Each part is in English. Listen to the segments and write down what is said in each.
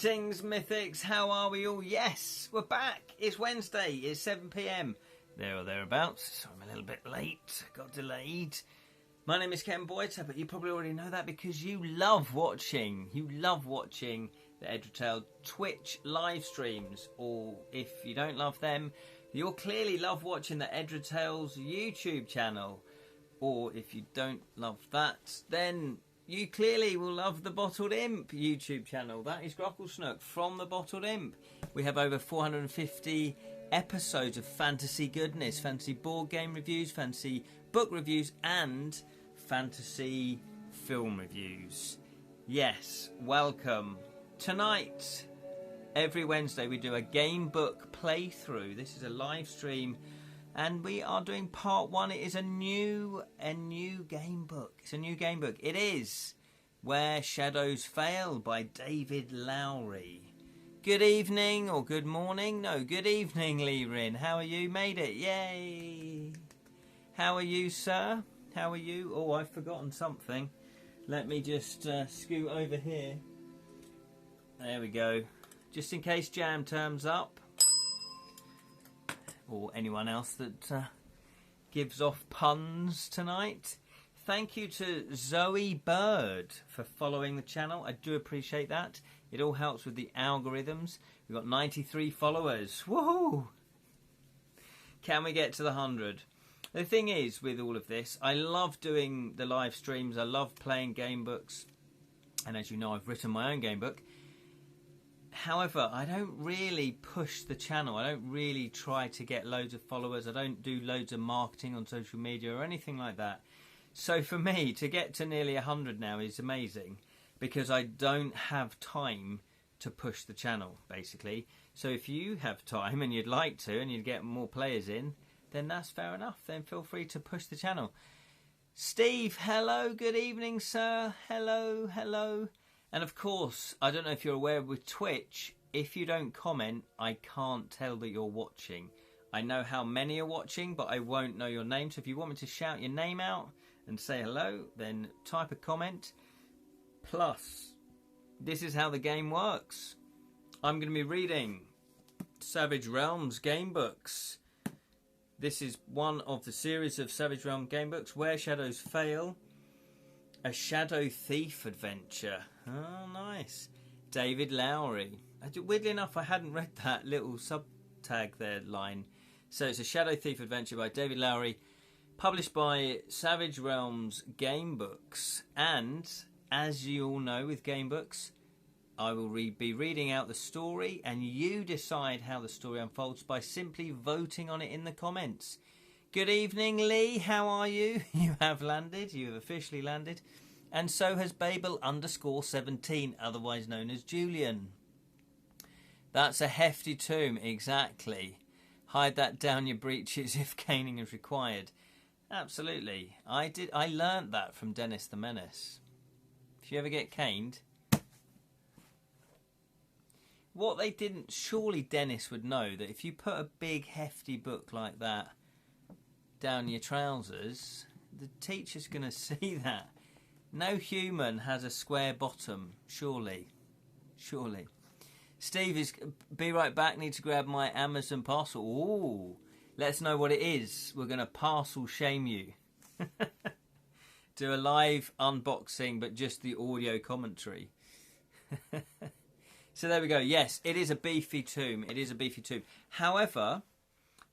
Greetings, Mythics, how are we all? Yes, we're back. It's Wednesday, it's 7 PM. There or thereabouts, so I'm a little bit late, got delayed. My name is Boyter, but you probably already know that because you love watching the Edra Twitch live streams, or if you don't love them, you'll clearly love watching the Edra YouTube channel. Or if you don't love that, then you clearly will love the Bottled Imp YouTube channel. That is Grocklesnook from the Bottled Imp. We have over 450 episodes of fantasy goodness, fantasy board game reviews, fantasy book reviews, and fantasy film reviews. Yes, welcome. Tonight, every Wednesday, we do a Gamebook playthrough. This is a live stream, and we are doing part one. It is a new Gamebook. It's a new Gamebook. It is Where Shadows Fail by David Lowrie. Good evening, or good morning. No, good evening, Lee Rin. How are you? Made it. Yay. How are you, sir? How are you? Oh, I've forgotten something. Let me just scoot over here. There we go. Just in case Jam turns up. Or anyone else that gives off puns tonight. Thank you to Zoe Bird for following the channel. I do appreciate that. It all helps with the algorithms. We've got 93 followers. Woohoo! Can we get to the 100? The thing is, with all of this, I love doing the live streams. I love playing game books. And as you know, I've written my own game book. However, I don't really push the channel. I don't really try to get loads of followers. I don't do loads of marketing on social media or anything like that. So for me, to get to nearly 100 now is amazing because I don't have time to push the channel, basically. So if you have time and you'd like to and you'd get more players in, then that's fair enough. Then feel free to push the channel. Steve, hello. Good evening, sir. Hello, hello. And of course, I don't know if you're aware with Twitch, if you don't comment, I can't tell that you're watching. I know how many are watching, but I won't know your name. So if you want me to shout your name out and say hello, then type a comment. Plus, this is how the game works. I'm going to be reading Savage Realms game books. This is one of the series of Savage Realm game books, Where Shadows Fail. A Shadow Thief adventure. Oh, nice. David Lowrie. Weirdly enough, I hadn't read that little sub-tag there line. So it's a Shadow Thief adventure by David Lowrie, published by Savage Realms Game Books. And, as you all know with game books, I will be reading out the story, and you decide how the story unfolds by simply voting on it in the comments. Good evening, Lee. How are you? You have landed. You have officially landed. And so has Babel_17, otherwise known as Julian. That's a hefty tomb, exactly. Hide that down your breeches if caning is required. Absolutely. I learnt that from Dennis the Menace. If you ever get caned... What they didn't... Surely Dennis would know that if you put a big, hefty book like that down your trousers, the teacher's going to see that. No human has a square bottom, surely. Surely. Steve is... Be right back, need to grab my Amazon parcel. Ooh, let's know what it is. We're going to parcel shame you. Do a live unboxing, but just the audio commentary. So there we go. Yes, it is a beefy tomb. It is a beefy tomb. However,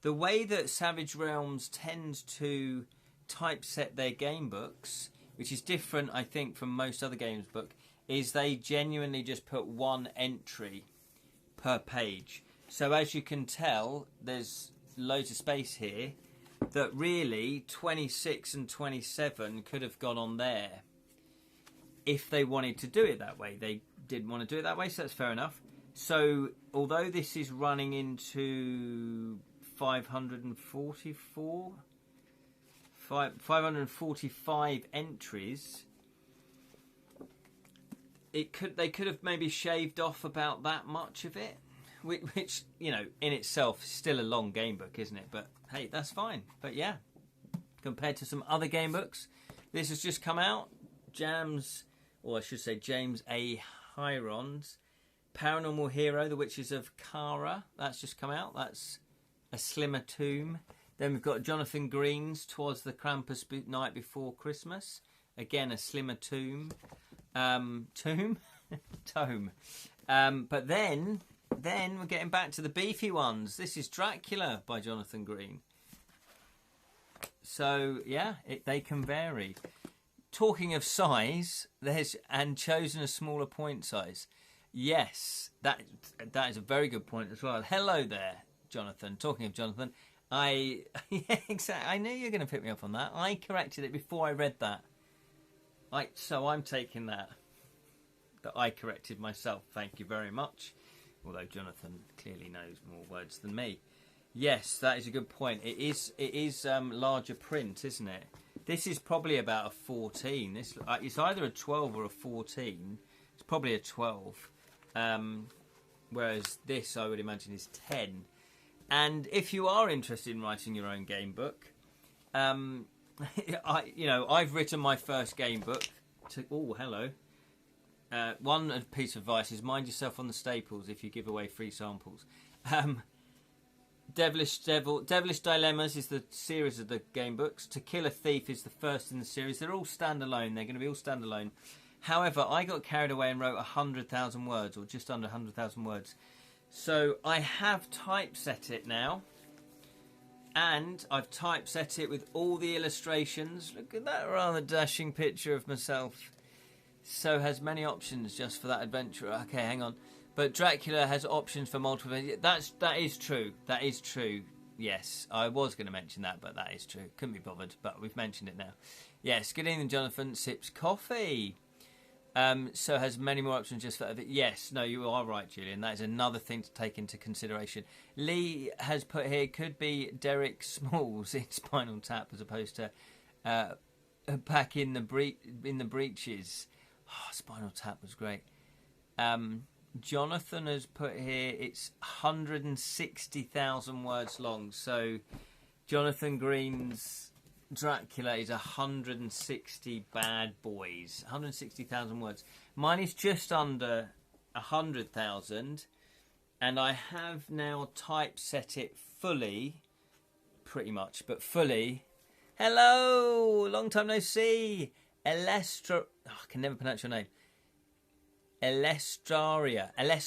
the way that Savage Realms tends to typeset their game books, which is different, I think, from most other games book, is they genuinely just put one entry per page. So as you can tell, there's loads of space here that really 26 and 27 could have gone on there if they wanted to do it that way. They didn't want to do it that way, so that's fair enough. So although this is running into 545 entries, they could have maybe shaved off about that much of it, which you know in itself is still a long game book, isn't it? But hey, that's fine. But yeah, compared to some other game books, this has just come out. James A. Hiron's Paranormal Hero, The Witches of Kara. That's just come out. That's a slimmer tomb. Then we've got Jonathan Green's 'Twas the Krampus Night Before Christmas. Again, a slimmer tomb. Tome. But then we're getting back to the beefy ones. This is Dracula by Jonathan Green. So yeah, they can vary. Talking of size, and chosen a smaller point size. Yes, that is a very good point as well. Hello there, Jonathan. Talking of Jonathan, yeah, exactly. I knew you were going to pick me up on that. I corrected it before I read that. So I'm taking that I corrected myself. Thank you very much. Although Jonathan clearly knows more words than me. Yes, that is a good point. It is larger print, isn't it? This is probably about a 14. It's either a 12 or a 14. It's probably a 12. Whereas this, I would imagine, is 10. And if you are interested in writing your own game book, I've written my first game book. Hello. One piece of advice is mind yourself on the staples if you give away free samples. Devilish Dilemmas is the series of the game books. To Kill a Thief is the first in the series. They're all standalone. They're going to be all standalone. However, I got carried away and wrote 100,000 words, or just under 100,000 words. So I have typeset it now. And I've typeset it with all the illustrations. Look at that rather dashing picture of myself. So has many options just for that adventurer. Okay, hang on. But Dracula has options for multiple... That is true. That is true. Yes, I was going to mention that, but that is true. Couldn't be bothered, but we've mentioned it now. Yes, good evening, Jonathan. Sips coffee. So has many more options just for... Yes, no, you are right, Julian. That is another thing to take into consideration. Lee has put here, could be Derek Smalls in Spinal Tap as opposed to back in the breaches. Oh, Spinal Tap was great. Jonathan has put here, it's 160,000 words long. So Jonathan Green's Dracula is 160 bad boys. 160,000 words. Mine is just under 100,000. And I have now typeset it fully. Pretty much, but fully. Hello! Long time no see. I can never pronounce your name. Elestaria. I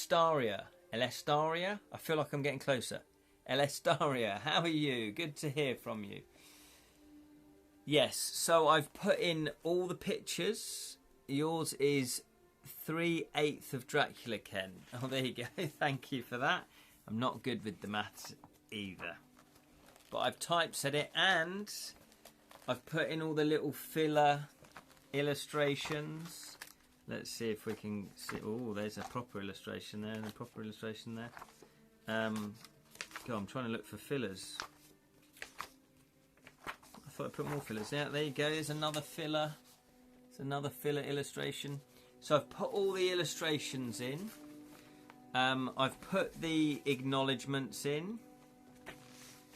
feel like I'm getting closer. Elestaria, how are you? Good to hear from you. Yes, so I've put in all the pictures. Yours is 3/8 of Dracula, Ken. Oh, there you go. Thank you for that. I'm not good with the maths either. But I've typeset it and I've put in all the little filler illustrations. Let's see if we can see. Oh, there's a proper illustration there and a proper illustration there. I'm trying to look for fillers. I thought I put more fillers. Yeah, there you go. There's another filler. It's another filler illustration. So I've put all the illustrations in. I've put the acknowledgements in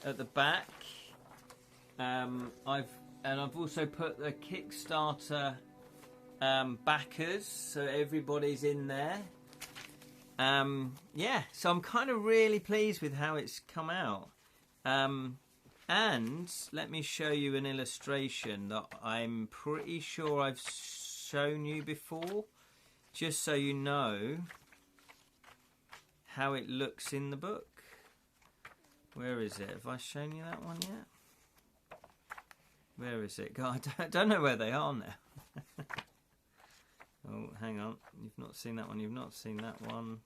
at the back. I've also put the Kickstarter backers, so everybody's in there. Yeah, so I'm kind of really pleased with how it's come out. And let me show you an illustration that I'm pretty sure I've shown you before, just so you know how it looks in the book. Where is it? Have I shown you that one yet? Where is it? God, I don't know where they are now. Oh, hang on. You've not seen that one. You've not seen that one.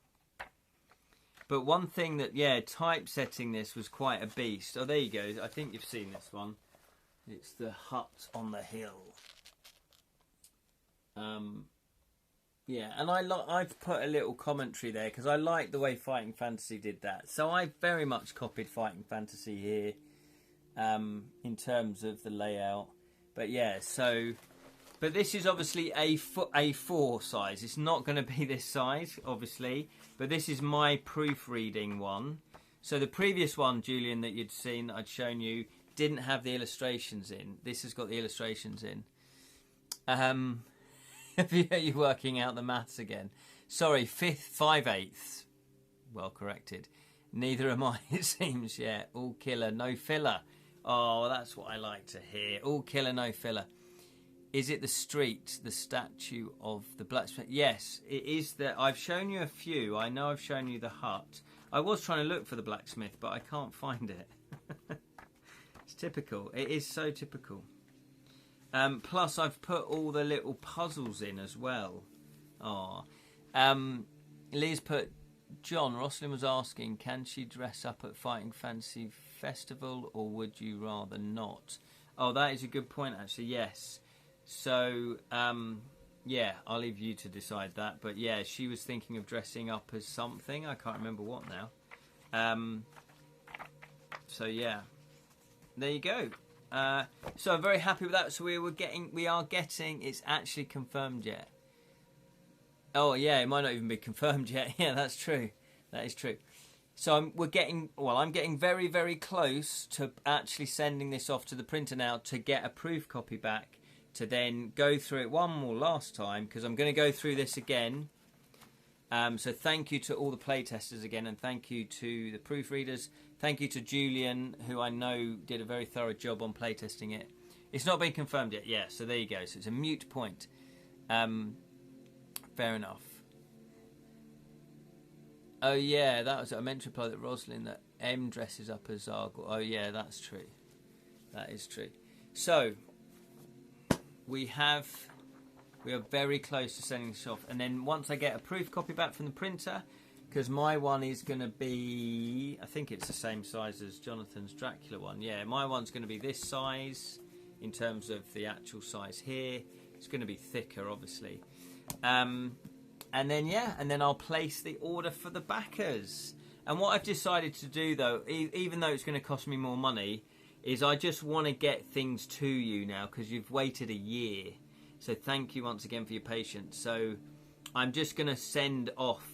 But one thing that, yeah, typesetting this was quite a beast. Oh, there you go. I think you've seen this one. It's the hut on the hill. Yeah, and I've put a little commentary there because I like the way Fighting Fantasy did that. So I very much copied Fighting Fantasy here in terms of the layout. But yeah, so... But this is obviously A4 size. It's not going to be this size, obviously. But this is my proofreading one. So the previous one, Julian, that you'd seen, I'd shown you, didn't have the illustrations in. This has got the illustrations in. You're working out the maths again. Sorry, 5/8. Well corrected. Neither am I, it seems, yeah. All killer, no filler. Oh, that's what I like to hear. All killer, no filler. Is it the street, the statue of the blacksmith? Yes, it is. I've shown you a few. I know I've shown you the hut. I was trying to look for the blacksmith, but I can't find it. It's typical. It is so typical. Plus, I've put all the little puzzles in as well. Oh, Lee's put, John, Rosalind was asking, can she dress up at Fighting Fantasy Festival, or would you rather not? Oh, that is a good point, actually, yes. So, yeah, I'll leave you to decide that. But, yeah, she was thinking of dressing up as something. I can't remember what now. So, yeah. There you go. So I'm very happy with that. So we are getting, it's actually confirmed yet. Oh, yeah, it might not even be confirmed yet. Yeah, that's true. That is true. So I'm getting very, very close to actually sending this off to the printer now to get a proof copy back, to then go through it one more last time, because I'm going to go through this again. So thank you to all the playtesters again, and thank you to the proofreaders. Thank you to Julian, who I know did a very thorough job on playtesting it. It's not been confirmed yet, yeah, so there you go. So it's a mute point. Fair enough. Oh yeah, that was, I meant to reply that Rosalind, that M dresses up as Zargle. Oh yeah, that's true. That is true. So we are very close to sending this off, and then once I get a proof copy back from the printer, because my one is going to be, I think it's the same size as Jonathan's Dracula one. Yeah, my one's going to be this size in terms of the actual size here. It's going to be thicker, obviously. And then I'll place the order for the backers. And what I've decided to do, though, even though it's going to cost me more money, is I just want to get things to you now, because you've waited a year. So thank you once again for your patience. So I'm just going to send off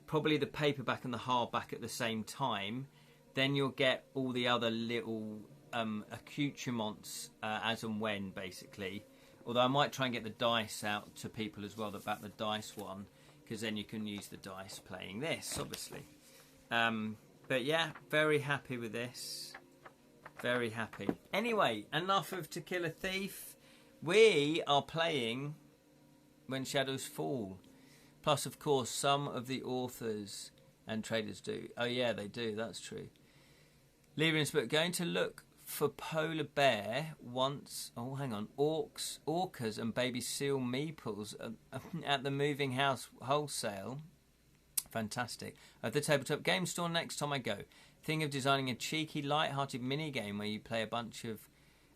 probably the paperback and the hardback at the same time. Then you'll get all the other little accoutrements as and when, basically. Although I might try and get the dice out to people as well that back the dice one, because then you can use the dice playing this, obviously. But yeah, very happy with this. Very happy. Anyway, enough of To Kill a Thief. We are playing When Shadows Fall. Plus, of course, some of the authors and traders do. Oh yeah, they do, that's true. Leaving book, going to look for polar bear once, oh hang on, orcas and baby seal meeples at the moving house wholesale. Fantastic. At the tabletop game store next time I go. Think of designing a cheeky, light-hearted mini-game where you play a bunch of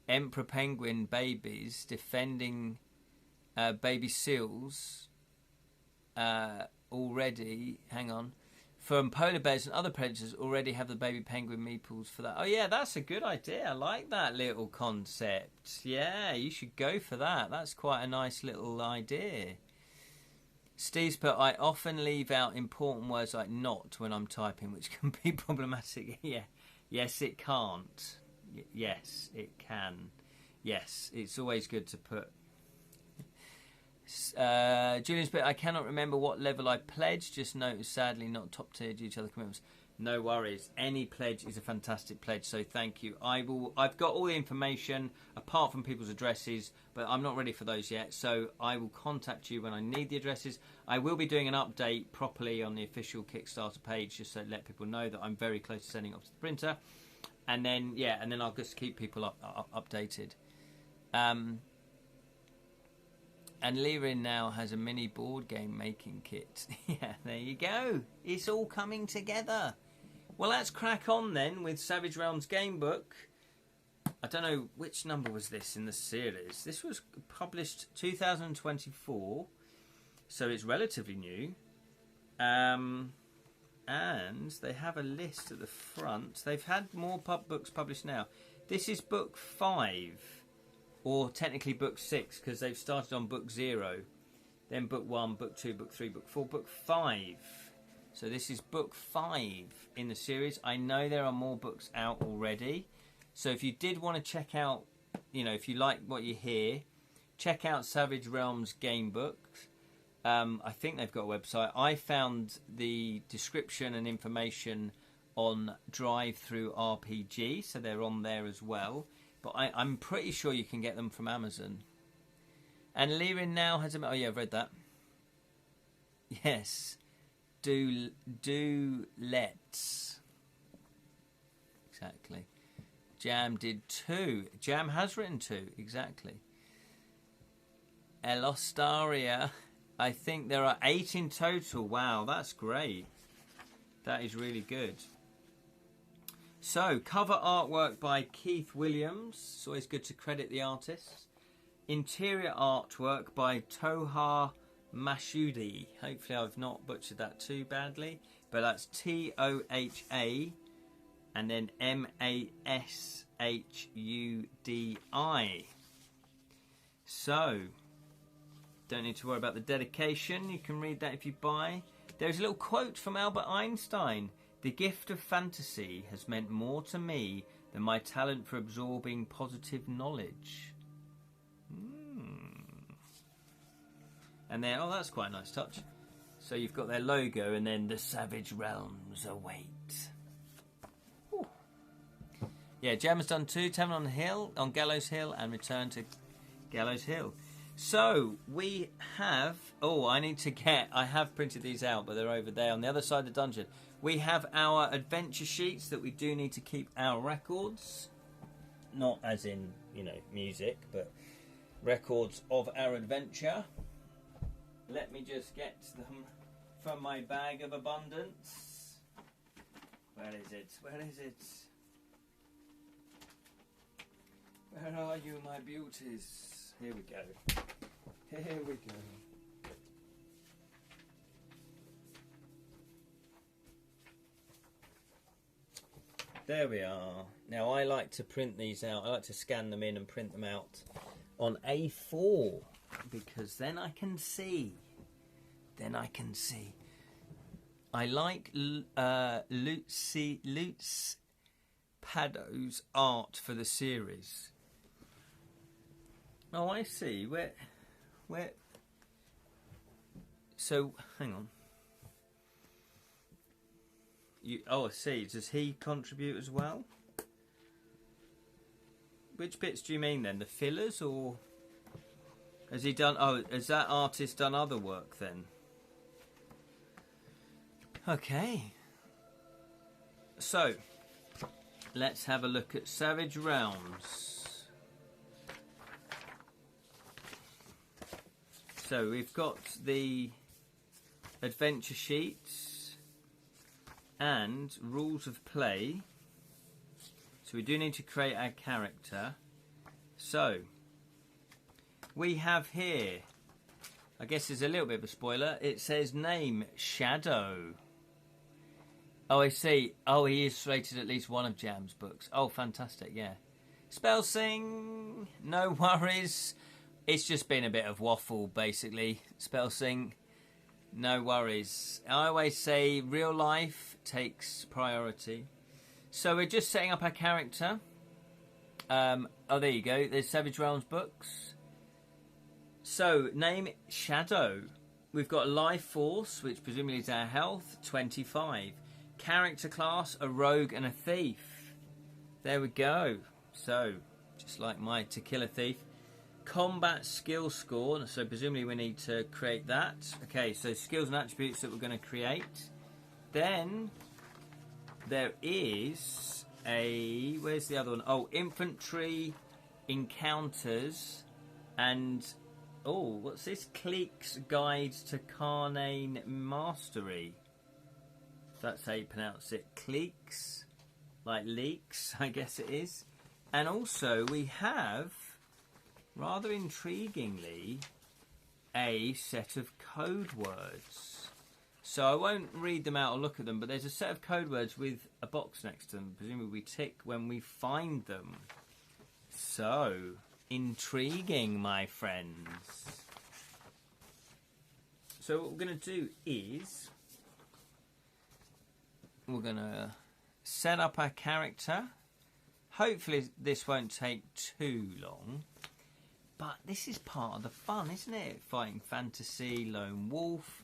emperor penguin babies defending baby seals already, hang on, from polar bears and other predators already have the baby penguin meeples for that. Oh yeah, that's a good idea. I like that little concept. Yeah, you should go for that. That's quite a nice little idea. Steve's put, I often leave out important words like not when I'm typing, which can be problematic. Yeah. Yes, it can't. Yes, it can. Yes, it's always good to put. Julian's put, I cannot remember what level I pledged. Just note, sadly, not top tier due to other commitments. No worries. Any pledge is a fantastic pledge, so thank you. I've got all the information apart from people's addresses, but I'm not ready for those yet, so I will contact you when I need the addresses. I will be doing an update properly on the official Kickstarter page, just to let people know that I'm very close to sending it off to the printer. And then, yeah, and then I'll just keep people updated. And Lirin now has a mini board game making kit. Yeah, there you go. It's all coming together. Well, let's crack on then with Savage Realms Gamebook. I don't know which number was this in the series. This was published 2024, so it's relatively new. And they have a list at the front. They've had more books published now. This is book 5. Or technically book 6, because they've started on book 0. Then book 1, book 2, book 3, book 4, book 5. So this is book 5 in the series. I know there are more books out already. So if you did want to check out, you know, if you like what you hear, check out Savage Realms Gamebook. I think they've got a website. I found the description and information on Drive Through RPG, so they're on there as well. But I'm pretty sure you can get them from Amazon. And Lirin now has a... Oh, yeah, I've read that. Yes. Let's. Exactly. Jam did 2. Jam has written 2, exactly. Elostaria, I think there are 8 in total. Wow, that's great. That is really good. So, cover artwork by Keith Williams. It's always good to credit the artists. Interior artwork by Toha Mashudi. Hopefully I've not butchered that too badly. But that's Toha and then Mashudi. So, don't need to worry about the dedication. You can read that if you buy. There's a little quote from Albert Einstein. The gift of fantasy has meant more to me than my talent for absorbing positive knowledge. And then, oh, that's quite a nice touch. So you've got their logo, and then the savage realms await. Ooh. Yeah, Jam has done 2. Tavern on Gallows Hill, and Return to Gallows Hill. So we have. Oh, I have printed these out, but they're over there on the other side of the dungeon. We have our adventure sheets that we do need to keep our records, not as in music, but records of our adventure. Let me just get them from my bag of abundance. Where is it? Where is it? Where are you, my beauties? Here we go. Here we go. There we are. Now I like to print these out. I like to scan them in and print them out on A4 because then I can see. I like Lutz Paddo's art for the series. Oh, I see. Where? So, hang on. I see. Does he contribute as well? Which bits do you mean then? The fillers, or has he done? Oh, has that artist done other work then? Okay. So, let's have a look at Savage Realms. So we've got the adventure sheets and rules of play. So we do need to create our character. So we have here, I guess there's a little bit of a spoiler, it says name Shadow. Oh, I see. Oh, he illustrated at least one of Jam's books. Oh, fantastic, yeah. Spell Sing, no worries. It's just been a bit of waffle, basically. Spell Sing, no worries. I always say real life takes priority. So we're just setting up our character. Oh, there you go. There's Savage Realms books. So, name Shadow. We've got Life Force, which presumably is our health, 25. Character class, a rogue and a thief. There we go. So, just like my To Kill a Thief. Combat skill score, so presumably we need to create that. Okay, so skills and attributes that we're going to create. Then there is a... Where's the other one? Oh, infantry, encounters, and... Oh, what's this? Cleek's Guide to Carnane Mastery. That's how you pronounce it. Cleeks. Like leeks, I guess it is. And also we have, rather intriguingly, a set of code words. So I won't read them out or look at them, but there's a set of code words with a box next to them. Presumably we tick when we find them. So, intriguing, my friends. So what we're going to do is we're going to set up our character. Hopefully this won't take too long. But this is part of the fun, isn't it? Fighting fantasy, lone wolf.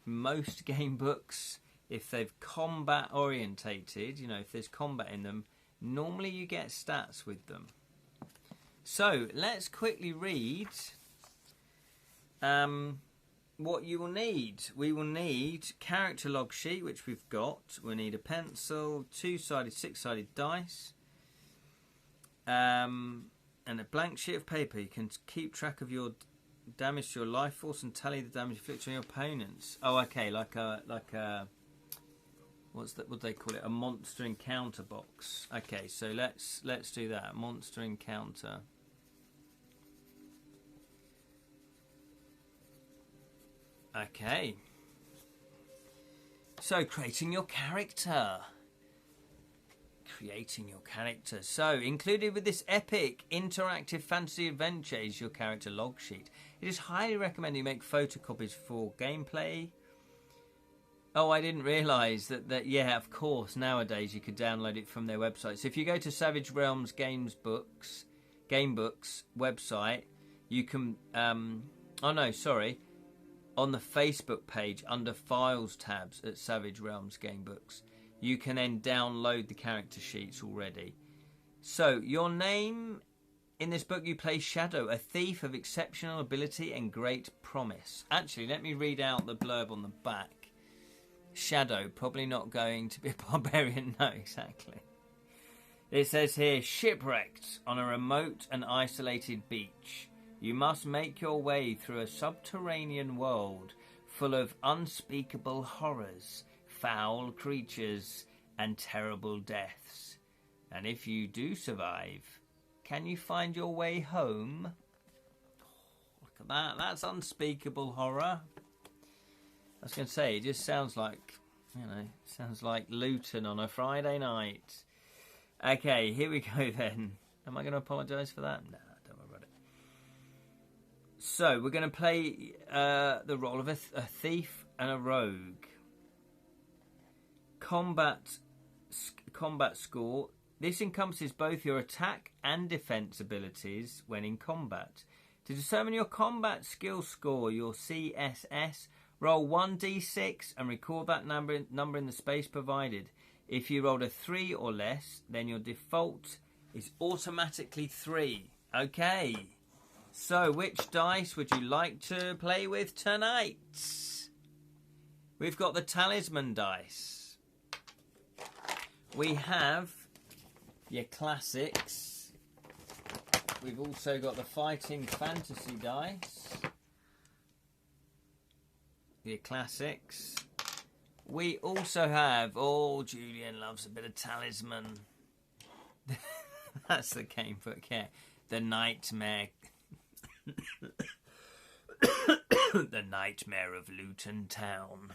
Most game books, if they've combat orientated, you know, if there's combat in them, normally you get stats with them. So let's quickly read what you will need. We will need character log sheet, which we've got. We'll need a pencil, 2-sided, 6-sided dice, and a blank sheet of paper. You can keep track of your damage to your life force and tally the damage inflicted on your opponents. Oh, okay, like a what do they call it? A monster encounter box. Okay, so let's do that. Monster encounter. Okay. So, creating your character. Creating your character. So, included with this epic interactive fantasy adventure is your character log sheet. It is highly recommended you make photocopies for gameplay. Oh, I didn't realise that, yeah, of course, nowadays you could download it from their website. So if you go to Savage Realms Gamebook's website, you can... on the Facebook page, under Files tabs at Savage Realms Gamebooks, you can then download the character sheets already. So, your name in this book, you play Shadow, a thief of exceptional ability and great promise. Actually, let me read out the blurb on the back. Shadow, probably not going to be a barbarian. No, exactly. It says here, shipwrecked on a remote and isolated beach. You must make your way through a subterranean world full of unspeakable horrors, foul creatures, and terrible deaths. And if you do survive, can you find your way home? Oh, look at that. That's unspeakable horror. I was going to say, it just sounds like, sounds like Luton on a Friday night. Okay, here we go then. Am I going to apologise for that? No, don't worry about it. So, we're going to play the role of a thief and a rogue. Combat score. This encompasses both your attack and defence abilities when in combat. To determine your combat skill score, your CSS, roll 1d6 and record that number in the space provided. If you rolled a 3 or less, then your default is automatically 3. Okay. So, which dice would you like to play with tonight? We've got the talisman dice. We have your classics. We've also got the fighting fantasy dice. Your classics. We also have... Oh, Julian loves a bit of talisman. That's the game book, yeah. The Nightmare... the Nightmare of Luton Town.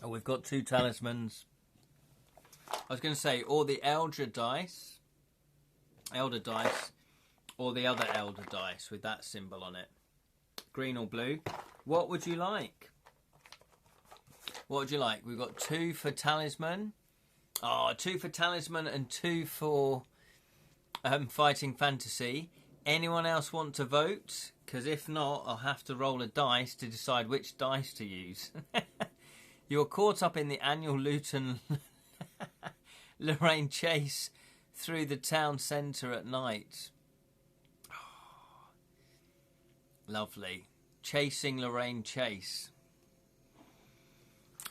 Oh, we've got 2 talismans. I was going to say, or the Elder dice, or the other Elder dice with that symbol on it. Green or blue. What would you like? What would you like? We've got 2 for talisman. Oh, 2 for talisman and 2 for fighting fantasy. Anyone else want to vote? Because if not, I'll have to roll a dice to decide which dice to use. You're caught up in the annual Luton Lorraine chase through the town centre at night. Oh, lovely. Chasing Lorraine Chase.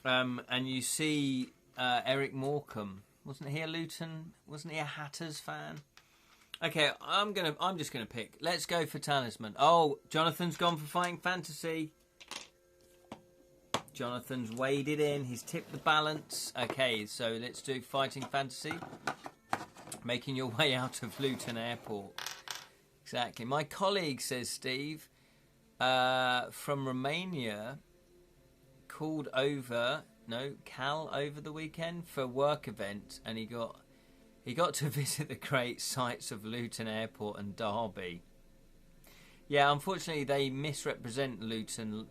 And you see Eric Morecambe. Wasn't he a Luton? Wasn't he a Hatters fan? Okay, I'm just gonna pick. Let's go for talisman. Oh, Jonathan's gone for fighting fantasy. Jonathan's weighed it in. He's tipped the balance. Okay, so let's do fighting fantasy. Making your way out of Luton Airport. Exactly. My colleague, says Steve, from Romania, Cal over the weekend for a work event, and he got to visit the great sights of Luton Airport and Derby. Yeah, unfortunately they misrepresent Luton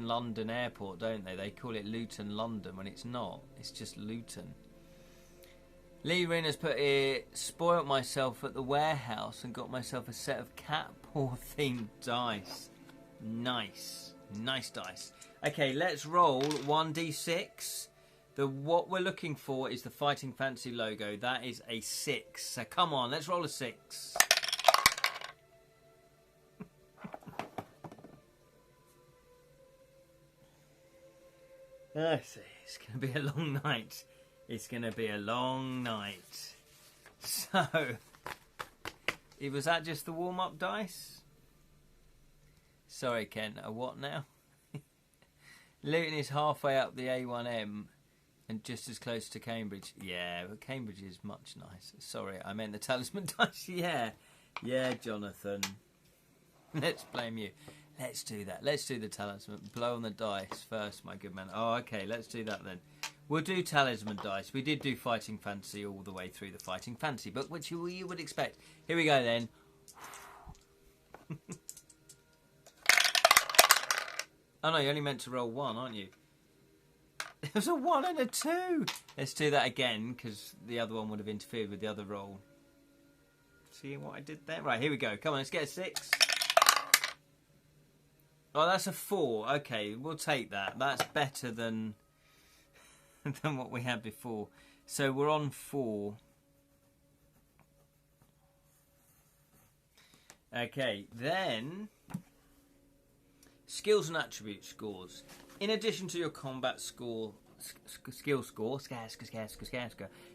London Airport, don't they? They call it Luton London when it's not. It's just Luton. Lee Rena's put here, spoilt myself at the warehouse and got myself a set of cat paw themed dice. Nice. Nice dice. Okay, let's roll 1d6. What we're looking for is the Fighting Fancy logo. That is a 6. So come on, let's roll a 6. Let's see. It's going to be a long night. It's going to be a long night. So, was that just the warm-up dice? Sorry, Ken. A what now? Luton is halfway up the A1M and just as close to Cambridge. Yeah, but Cambridge is much nicer. Sorry, I meant the talisman dice. Yeah, Jonathan. Let's blame you. Let's do that. Let's do the talisman. Blow on the dice first, my good man. Oh, okay, let's do that then. We'll do talisman dice. We did do Fighting Fancy all the way through the Fighting Fancy book, which you would expect. Here we go then. Oh no, you only meant to roll 1, aren't you? It was a 1 and a 2. Let's do that again, because the other one would have interfered with the other roll. See what I did there? Right, here we go. Come on, let's get a 6. Oh, that's a 4. Okay, we'll take that. That's better than what we had before. So we're on 4. Okay, then skills and attribute scores. In addition to your combat score, skill score,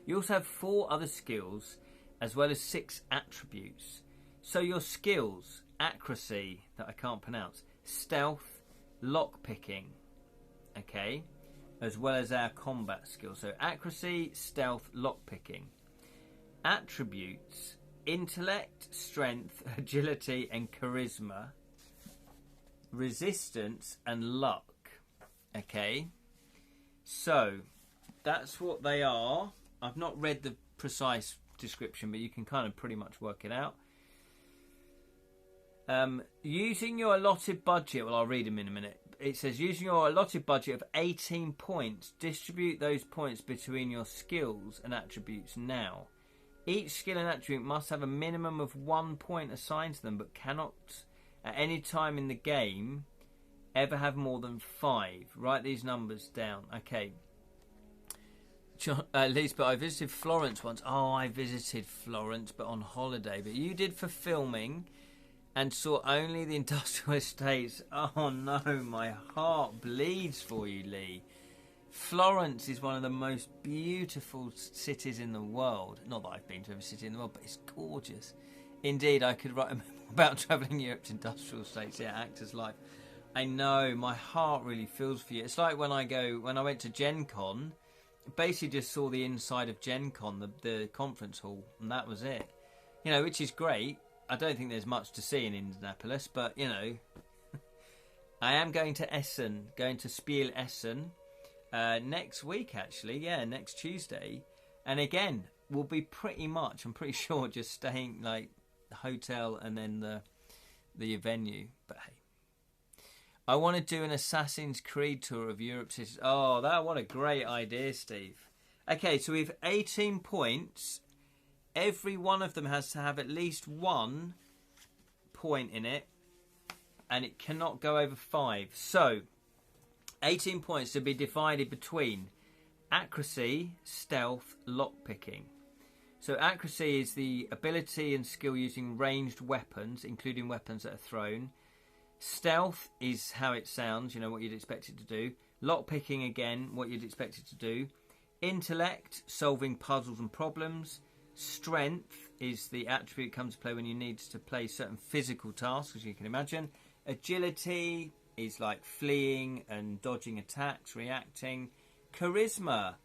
you also have 4 other skills as well as 6 attributes. So your skills, accuracy, that I can't pronounce, stealth, lockpicking, okay, as well as our combat skills. So accuracy, stealth, lockpicking. Attributes, intellect, strength, agility and charisma, resistance and luck. Okay, so that's what they are. I've not read the precise description, but you can kind of pretty much work it out. Using your allotted budget, well, I'll read them in a minute. It says, using your allotted budget of 18 points, distribute those points between your skills and attributes now. Each skill and attribute must have a minimum of 1 point assigned to them, but cannot at any time in the game ever have more than 5. Write these numbers down. Okay. At least, but I visited Florence once. Oh, I visited Florence, but on holiday. But you did for filming and saw only the industrial estates. Oh no, my heart bleeds for you, Lee. Florence is one of the most beautiful cities in the world. Not that I've been to every city in the world, but it's gorgeous. Indeed, I could write a memo about travelling Europe's industrial estates. Yeah, actor's life. I know, my heart really feels for you. It's like when I went to Gen Con, basically just saw the inside of Gen Con, the conference hall, and that was it. You know, which is great. I don't think there's much to see in Indianapolis, but, you know, I am going to Essen, going to Spiel Essen next week, actually. Yeah, next Tuesday. And again, we'll be pretty much, I'm pretty sure, just staying, like, the hotel and then the venue. But hey, I want to do an Assassin's Creed tour of Europe cities. Oh, what a great idea, Steve. Okay, so we have 18 points. Every one of them has to have at least 1 point in it, and it cannot go over 5. So, 18 points to be divided between accuracy, stealth, lockpicking. So accuracy is the ability and skill using ranged weapons, including weapons that are thrown. Stealth is how it sounds, you know, what you'd expect it to do. Lockpicking, again, what you'd expect it to do. Intellect, solving puzzles and problems. Strength is the attribute that comes to play when you need to play certain physical tasks, as you can imagine. Agility is like fleeing and dodging attacks, reacting. Charisma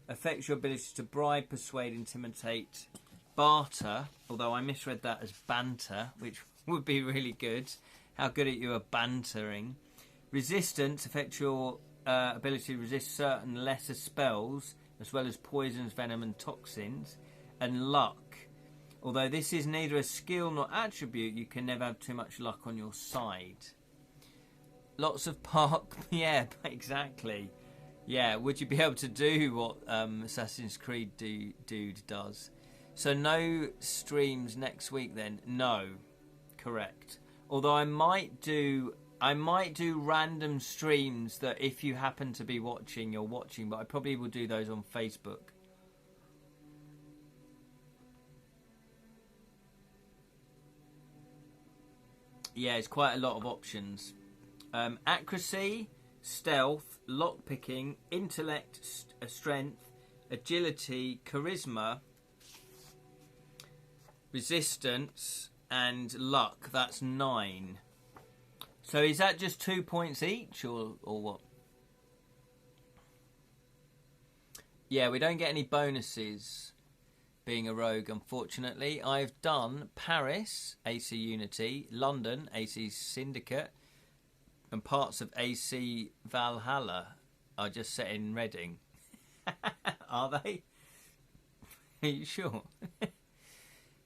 affects your ability to bribe, persuade, intimidate, barter, although I misread that as banter, which would be really good. How good at you are bantering. Resistance affects your ability to resist certain lesser spells, as well as poisons, venom and toxins. And luck. Although this is neither a skill nor attribute, you can never have too much luck on your side. Lots of park... Yeah, exactly. Yeah, would you be able to do what Assassin's Creed dude does? So no streams next week then? No, correct. Although I might do random streams that if you happen to be watching, you're watching, but I probably will do those on Facebook. Yeah, it's quite a lot of options. Accuracy, stealth, lockpicking, intellect, strength, agility, charisma, resistance, and luck. That's 9. So is that just 2 points each, or what? Yeah, we don't get any bonuses being a rogue, unfortunately. I've done Paris, AC Unity, London, AC Syndicate, and parts of AC Valhalla are just set in Reading. Are they? Are you sure?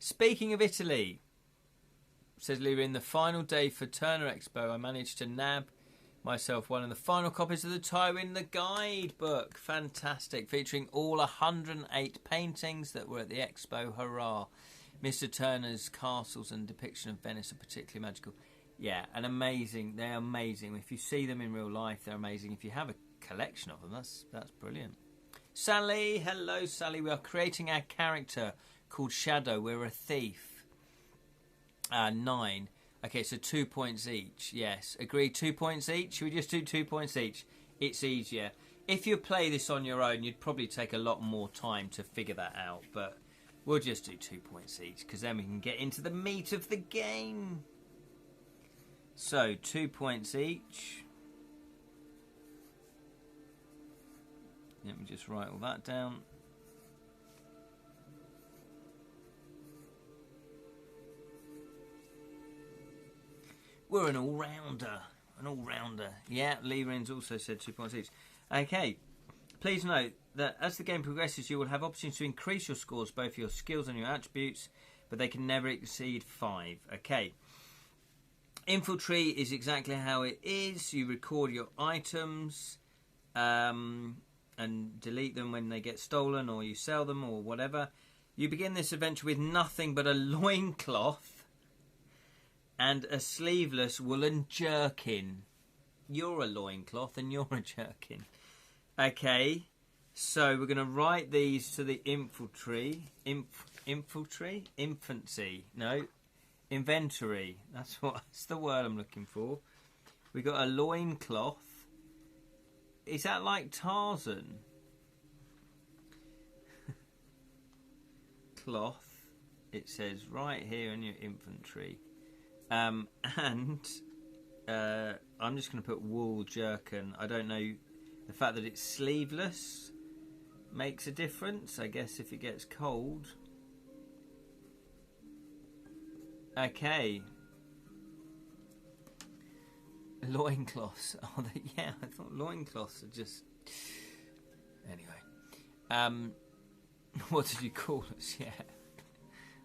Speaking of Italy, says Lowrie, in the final day for Turner Expo, I managed to nab myself one of the final copies of the Tywin the Guidebook. Fantastic, featuring all 108 paintings that were at the expo. Hurrah! Mr. Turner's castles and depiction of Venice are particularly magical. Yeah, and amazing. They're amazing. If you see them in real life, they're amazing. If you have a collection of them, that's brilliant. Sally, hello Sally. We are creating our character called Shadow. We're a thief. 9. Okay, so 2 points each. Yes, agreed. 2 points each. Should we just do 2 points each? It's easier. If you play this on your own, you'd probably take a lot more time to figure that out. But we'll just do 2 points each, because then we can get into the meat of the game. So 2 points each. Let me just write all that down. We're an all-rounder. An all-rounder. Yeah, Lee Rins also said 2 points each. Okay. Please note that as the game progresses, you will have options to increase your scores, both your skills and your attributes, but they can never exceed 5. Okay. Infantry is exactly how it is. You record your items and delete them when they get stolen, or you sell them, or whatever. You begin this adventure with nothing but a loincloth and a sleeveless woolen jerkin. You're a loincloth and you're a jerkin. Okay, so we're going to write these to the inventory. No, inventory. That's the word I'm looking for. We got a loincloth. Is that like Tarzan? Cloth. It says right here in your inventory. And I'm just going to put wool jerkin. I don't know, the fact that it's sleeveless makes a difference, I guess, if it gets cold. Okay. Loincloths. Oh, yeah, I thought loincloths are just... Anyway. What did you call us? Yeah.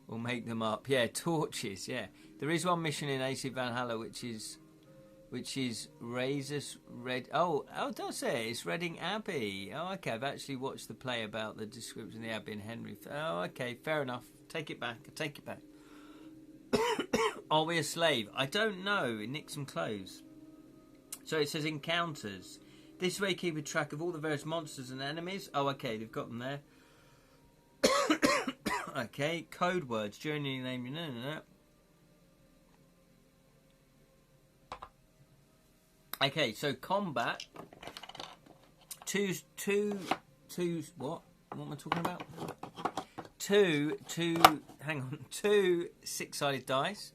We'll make them up. Yeah, torches, yeah. There is one mission in AC Valhalla which is Razor's Red. Oh, does it? It's Reading Abbey. Oh, okay. I've actually watched the play about the description of the Abbey and Henry. Oh, okay. Fair enough. Take it back. Are we a slave? I don't know. It nicked some clothes. So it says encounters. This way, keeping track of all the various monsters and enemies. Oh, okay. They've got them there. Okay. Code words. Journey name. No. Okay, so combat. Two. What? What am I talking about? Two 6-sided dice,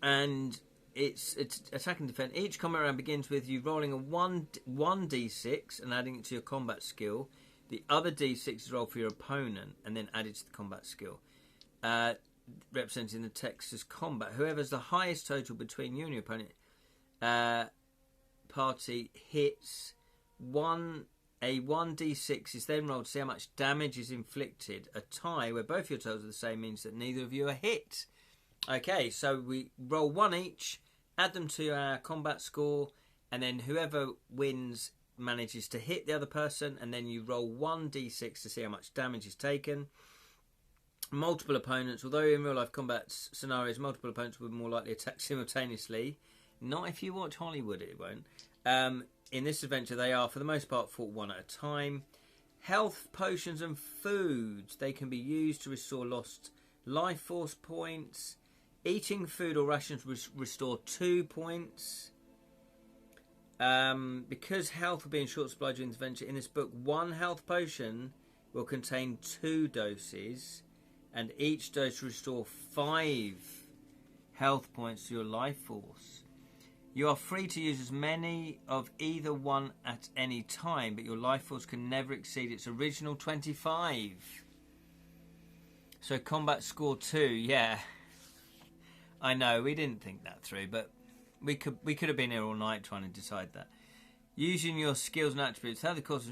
and it's attack and defense. Each combat round begins with you rolling a 1d6 and adding it to your combat skill. The other d6 is rolled for your opponent and then added to the combat skill. Representing the text as combat. Whoever has the highest total between you and your opponent party hits. A 1d6 is then rolled to see how much damage is inflicted. A tie where both your totals are the same means that neither of you are hit. Okay, so we roll 1 each, add them to our combat score, and then whoever wins manages to hit the other person, and then you roll 1d6 to see how much damage is taken. Multiple opponents, although in real life combat scenarios, multiple opponents will be more likely attack simultaneously. Not if you watch Hollywood, it won't. In this adventure, they are, for the most part, fought one at a time. Health potions and foods. They can be used to restore lost life force points. Eating food or rations restore 2 points. Because health will be in short supply during the adventure, in this book, 1 health potion will contain 2 doses, and each dose will restore 5 health points to your life force. You are free to use as many of either one at any time, but your life force can never exceed its original 25. So combat score 2, yeah. I know, we didn't think that through, but we could have been here all night trying to decide that. Using your skills and attributes. How the course...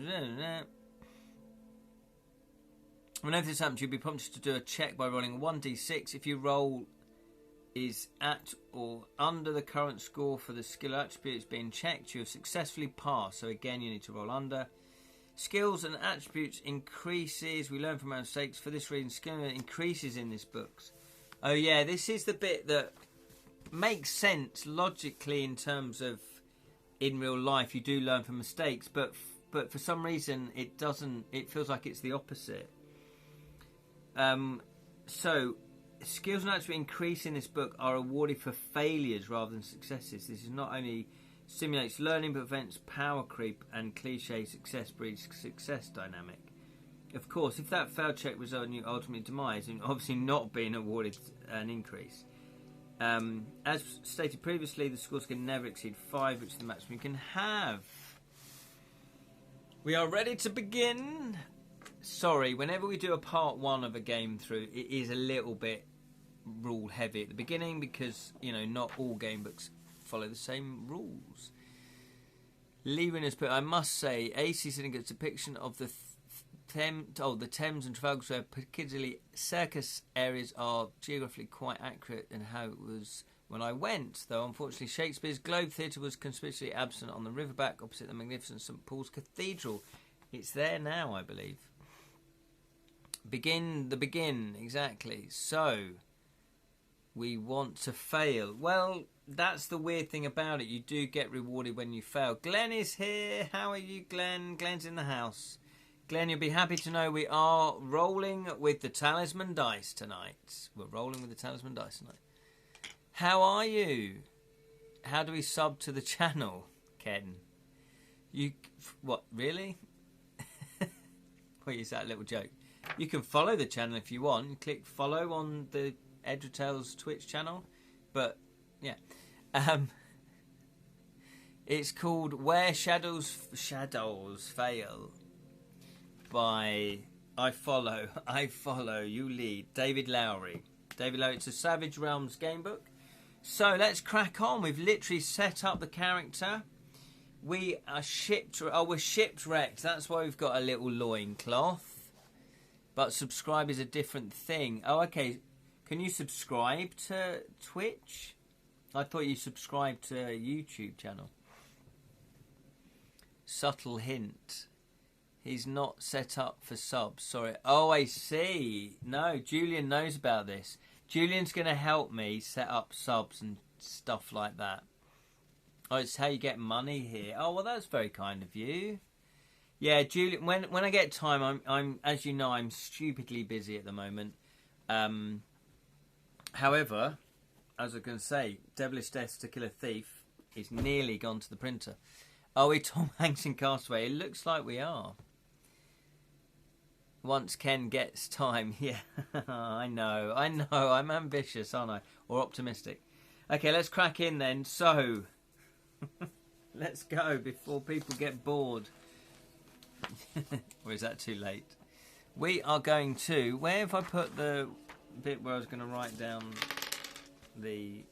Whenever this happens, you'll be prompted to do a check by rolling 1d6. If your roll is at or under the current score for the skill attributes being checked, you have successfully passed. So again, you need to roll under. Skills and attributes increases. We learn from our mistakes. For this reason, skill increases in this book. Oh yeah, this is the bit that makes sense logically in terms of in real life. You do learn from mistakes, but for some reason it doesn't. It feels like it's the opposite. So skills and attributes increase in this book are awarded for failures rather than successes. This is not only simulates learning but prevents power creep and cliche success breeds success dynamic. Of course, if that failed check resulted in your ultimate demise, and obviously not being awarded an increase. As stated previously, the scores can never exceed 5, which is the maximum you can have. We are ready to begin. Sorry, whenever we do a part 1 of a game through, it is a little bit rule heavy at the beginning because, you know, not all game books follow the same rules. Lewin has put, I must say, AC Syndicate's depiction of the Thames and Trafalgar, particularly circus areas, are geographically quite accurate in how it was when I went, though unfortunately Shakespeare's Globe Theatre was conspicuously absent on the riverbank opposite the magnificent St Paul's Cathedral. It's there now, I believe. Begin, exactly. So, we want to fail. Well, that's the weird thing about it. You do get rewarded when you fail. Glenn is here. How are you, Glenn? Glenn's in the house. Glenn, you'll be happy to know we are rolling with the talisman dice tonight. We're rolling with the talisman dice tonight. How are you? How do we sub to the channel, Ken? You... What, really? What is that little joke? You can follow the channel if you want. You click follow on the Edra Tales Twitch channel. But, yeah. It's called Where Shadows Fail by I Follow, You Lead, David Lowrie. David Lowrie, it's a Savage Realms gamebook. So, let's crack on. We've literally set up the character. We are we're shipwrecked. That's why we've got a little loincloth. But subscribe is a different thing. Oh, okay. Can you subscribe to Twitch? I thought you subscribed to a YouTube channel. Subtle hint. He's not set up for subs. Sorry. Oh, I see. No, Julian knows about this. Julian's going to help me set up subs and stuff like that. Oh, it's how you get money here. Oh, well, that's very kind of you. Yeah, Julian. When I get time, I'm as you know, I'm stupidly busy at the moment. However, as I can say, Devilish Death to Kill a Thief is nearly gone to the printer. Are we Tom Hanks in Castaway? It looks like we are. Once Ken gets time, yeah. I know. I'm ambitious, aren't I? Or optimistic. Okay, let's crack in then. So, let's go before people get bored. Or is that too late? We are going to... Where have I put the bit where I was going to write down the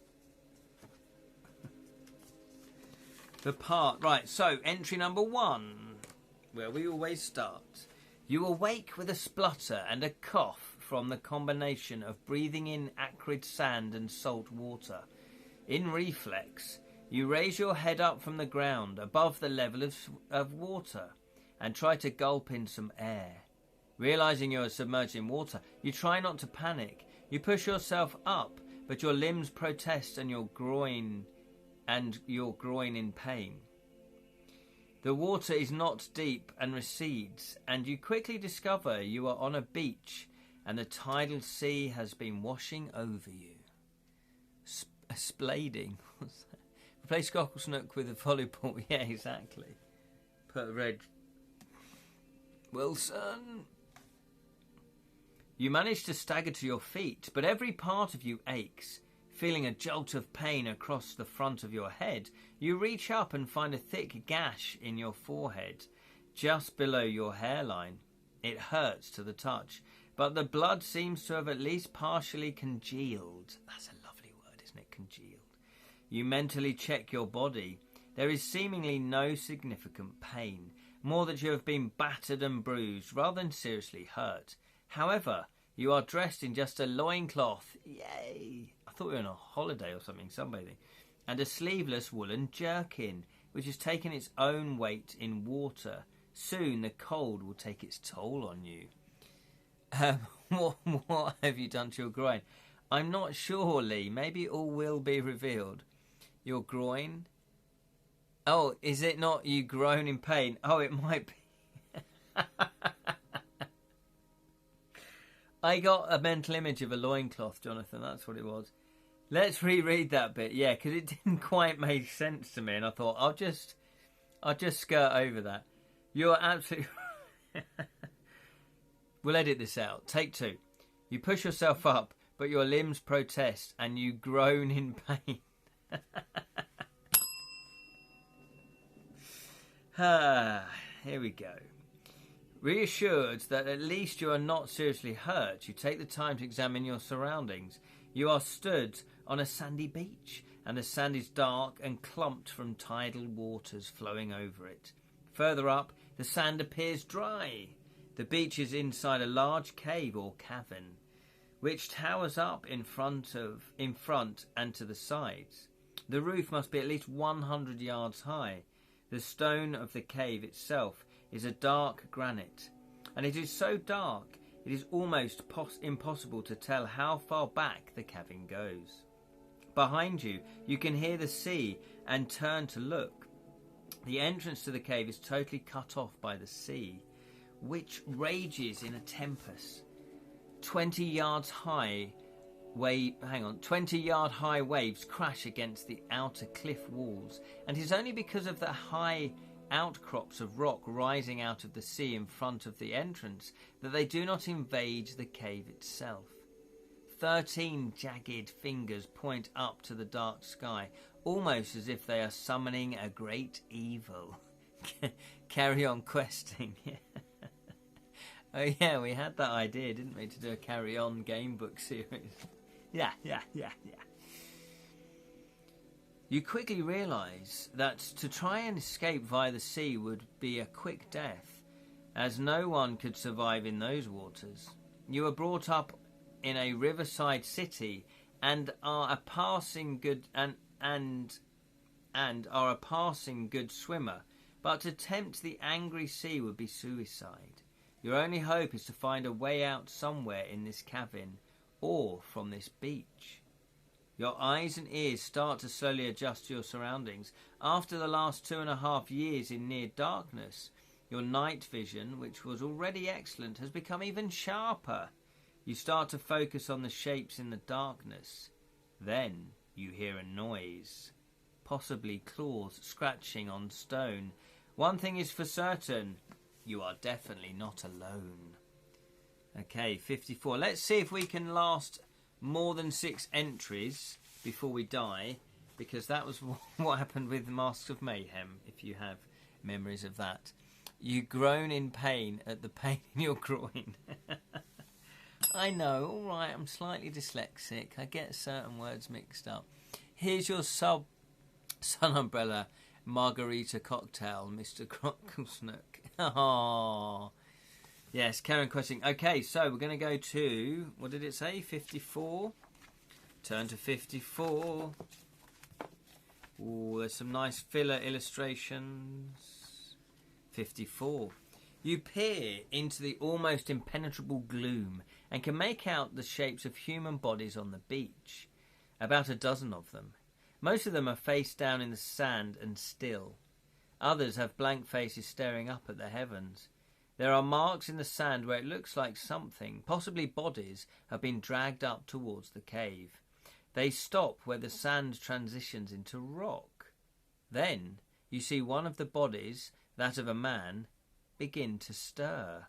part? Right, so entry number 1, where we always start. You awake with a splutter and a cough from the combination of breathing in acrid sand and salt water. In reflex, You raise your head up from the ground, above the level of water, and try to gulp in some air. Realizing you are submerged in water, you try not to panic. You push yourself up, but your limbs protest and your groin in pain. The water is not deep and recedes, and you quickly discover you are on a beach and the tidal sea has been washing over you. Splading. What's that? Replace Gogglesnook with a volleyball. Yeah, exactly. Put red. Wilson. You manage to stagger to your feet, but every part of you aches. Feeling a jolt of pain across the front of your head, you reach up and find a thick gash in your forehead, just below your hairline. It hurts to the touch, but the blood seems to have at least partially congealed. That's a lovely word, isn't it? Congealed. You mentally check your body. There is seemingly no significant pain, more that you have been battered and bruised rather than seriously hurt. However, you are dressed in just a loincloth. Yay! I thought we were on a holiday or something, sunbathing. And a sleeveless woolen jerkin, which has taken its own weight in water. Soon the cold will take its toll on you. What have you done to your groin? I'm not sure, Lee. Maybe all will be revealed. Your groin? Oh, is it not you groan in pain? Oh, it might be. I got a mental image of a loincloth, Jonathan. That's what it was. Let's reread that bit. Yeah, because it didn't quite make sense to me. And I thought, I'll just skirt over that. You're absolutely... We'll edit this out. Take 2. You push yourself up, but your limbs protest and you groan in pain. Here we go. Reassured that at least you are not seriously hurt, you take the time to examine your surroundings. You are stood on a sandy beach, and the sand is dark and clumped from tidal waters flowing over it. Further up, the sand appears dry. The beach is inside a large cave or cavern, which towers up in front and to the sides. The roof must be at least 100 yards high. The stone of the cave itself is a dark granite, and it is so dark it is almost impossible to tell how far back the cavern goes. Behind you, you can hear the sea and turn to look. The entrance to the cave is totally cut off by the sea, which rages in a tempest. 20-yard high waves crash against the outer cliff walls, and it is only because of the high outcrops of rock rising out of the sea in front of the entrance that they do not invade the cave itself. 13 jagged fingers point up to the dark sky, almost as if they are summoning a great evil. Carry on questing. Oh yeah, we had that idea, didn't we, to do a Carry On Gamebook series. Yeah. You quickly realise that to try and escape via the sea would be a quick death, as no one could survive in those waters. You were brought up in a riverside city and are a passing good swimmer, but to tempt the angry sea would be suicide. Your only hope is to find a way out somewhere in this cavern or from this beach. Your eyes and ears start to slowly adjust to your surroundings. After the last 2.5 years in near darkness, your night vision, which was already excellent, has become even sharper. You start to focus on the shapes in the darkness. Then you hear a noise, possibly claws scratching on stone. One thing is for certain, you are definitely not alone. Okay, 54. Let's see if we can last more than 6 entries before we die, because that was what happened with Masks of Mayhem, if you have memories of that. You groan in pain at the pain in your groin. I know, alright, I'm slightly dyslexic. I get certain words mixed up. Here's your Sun Umbrella Margarita cocktail, Mr. Crocklesnook. Oh, yes, Karen questioning. Okay, so we're going to go to, what did it say, 54? Turn to 54. Ooh, there's some nice filler illustrations. 54. You peer into the almost impenetrable gloom and can make out the shapes of human bodies on the beach. About a dozen of them. Most of them are face down in the sand and still. Others have blank faces staring up at the heavens. There are marks in the sand where it looks like something, possibly bodies, have been dragged up towards the cave. They stop where the sand transitions into rock. Then you see one of the bodies, that of a man, begin to stir.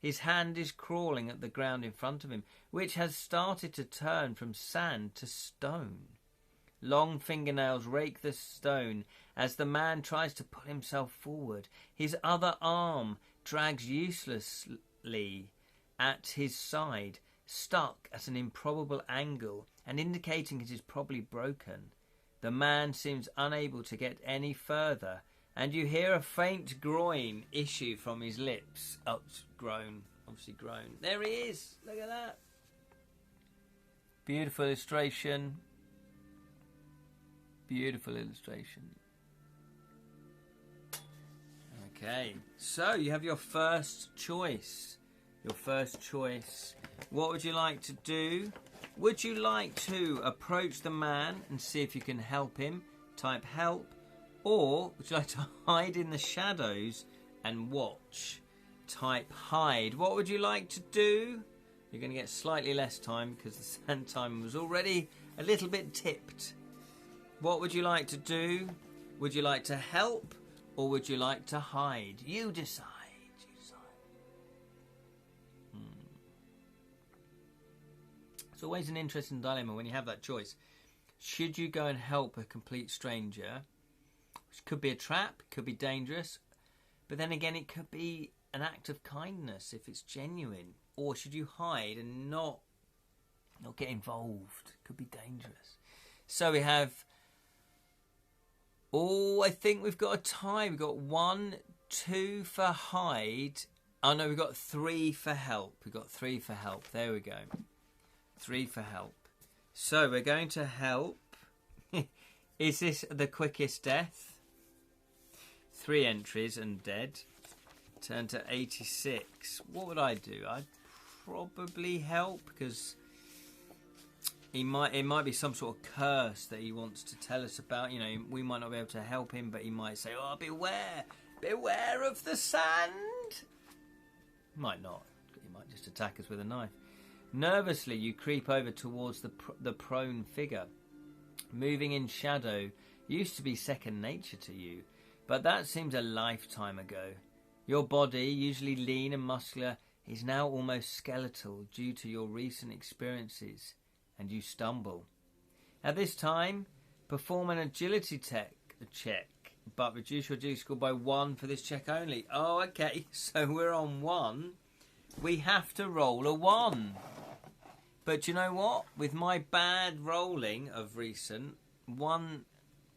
His hand is crawling at the ground in front of him, which has started to turn from sand to stone. Long fingernails rake the stone as the man tries to pull himself forward. His other arm drags uselessly at his side, stuck at an improbable angle and indicating it is probably broken. The man seems unable to get any further, and you hear a faint groan issue from his lips. Oh, it's groan. Obviously groan. There he is. Look at that. Beautiful illustration. Beautiful illustration. Okay. So, you have your first choice. Your first choice. What would you like to do? Would you like to approach the man and see if you can help him? Type help. Or would you like to hide in the shadows and watch? Type hide. What would you like to do? You're going to get slightly less time because the sand time was already a little bit tipped. What would you like to do? Would you like to help or would you like to hide? You decide. It's always an interesting dilemma when you have that choice. Should you go and help a complete stranger? Which could be a trap, could be dangerous, but then again it could be an act of kindness if it's genuine. Or should you hide and not get involved? Could be dangerous. So we have, I think we've got a tie. We've got 1, 2 for hide. Oh no, we've got 3 for help. We've got 3 for help. There we go. 3 for help. So we're going to help. Is this the quickest death? 3 entries and dead. Turn to 86. What would I do? I'd probably help because it might be some sort of curse that he wants to tell us about. You know, we might not be able to help him, but he might say, "Oh, beware of the sand." Might not. He might just attack us with a knife. Nervously, you creep over towards the prone figure. Moving in shadow used to be second nature to you, but that seems a lifetime ago. Your body, usually lean and muscular, is now almost skeletal due to your recent experiences, and you stumble. At this time, perform an agility check, but reduce your G score by 1 for this check only. Oh, okay, so we're on 1. We have to roll a 1. But you know what? With my bad rolling of recent, 1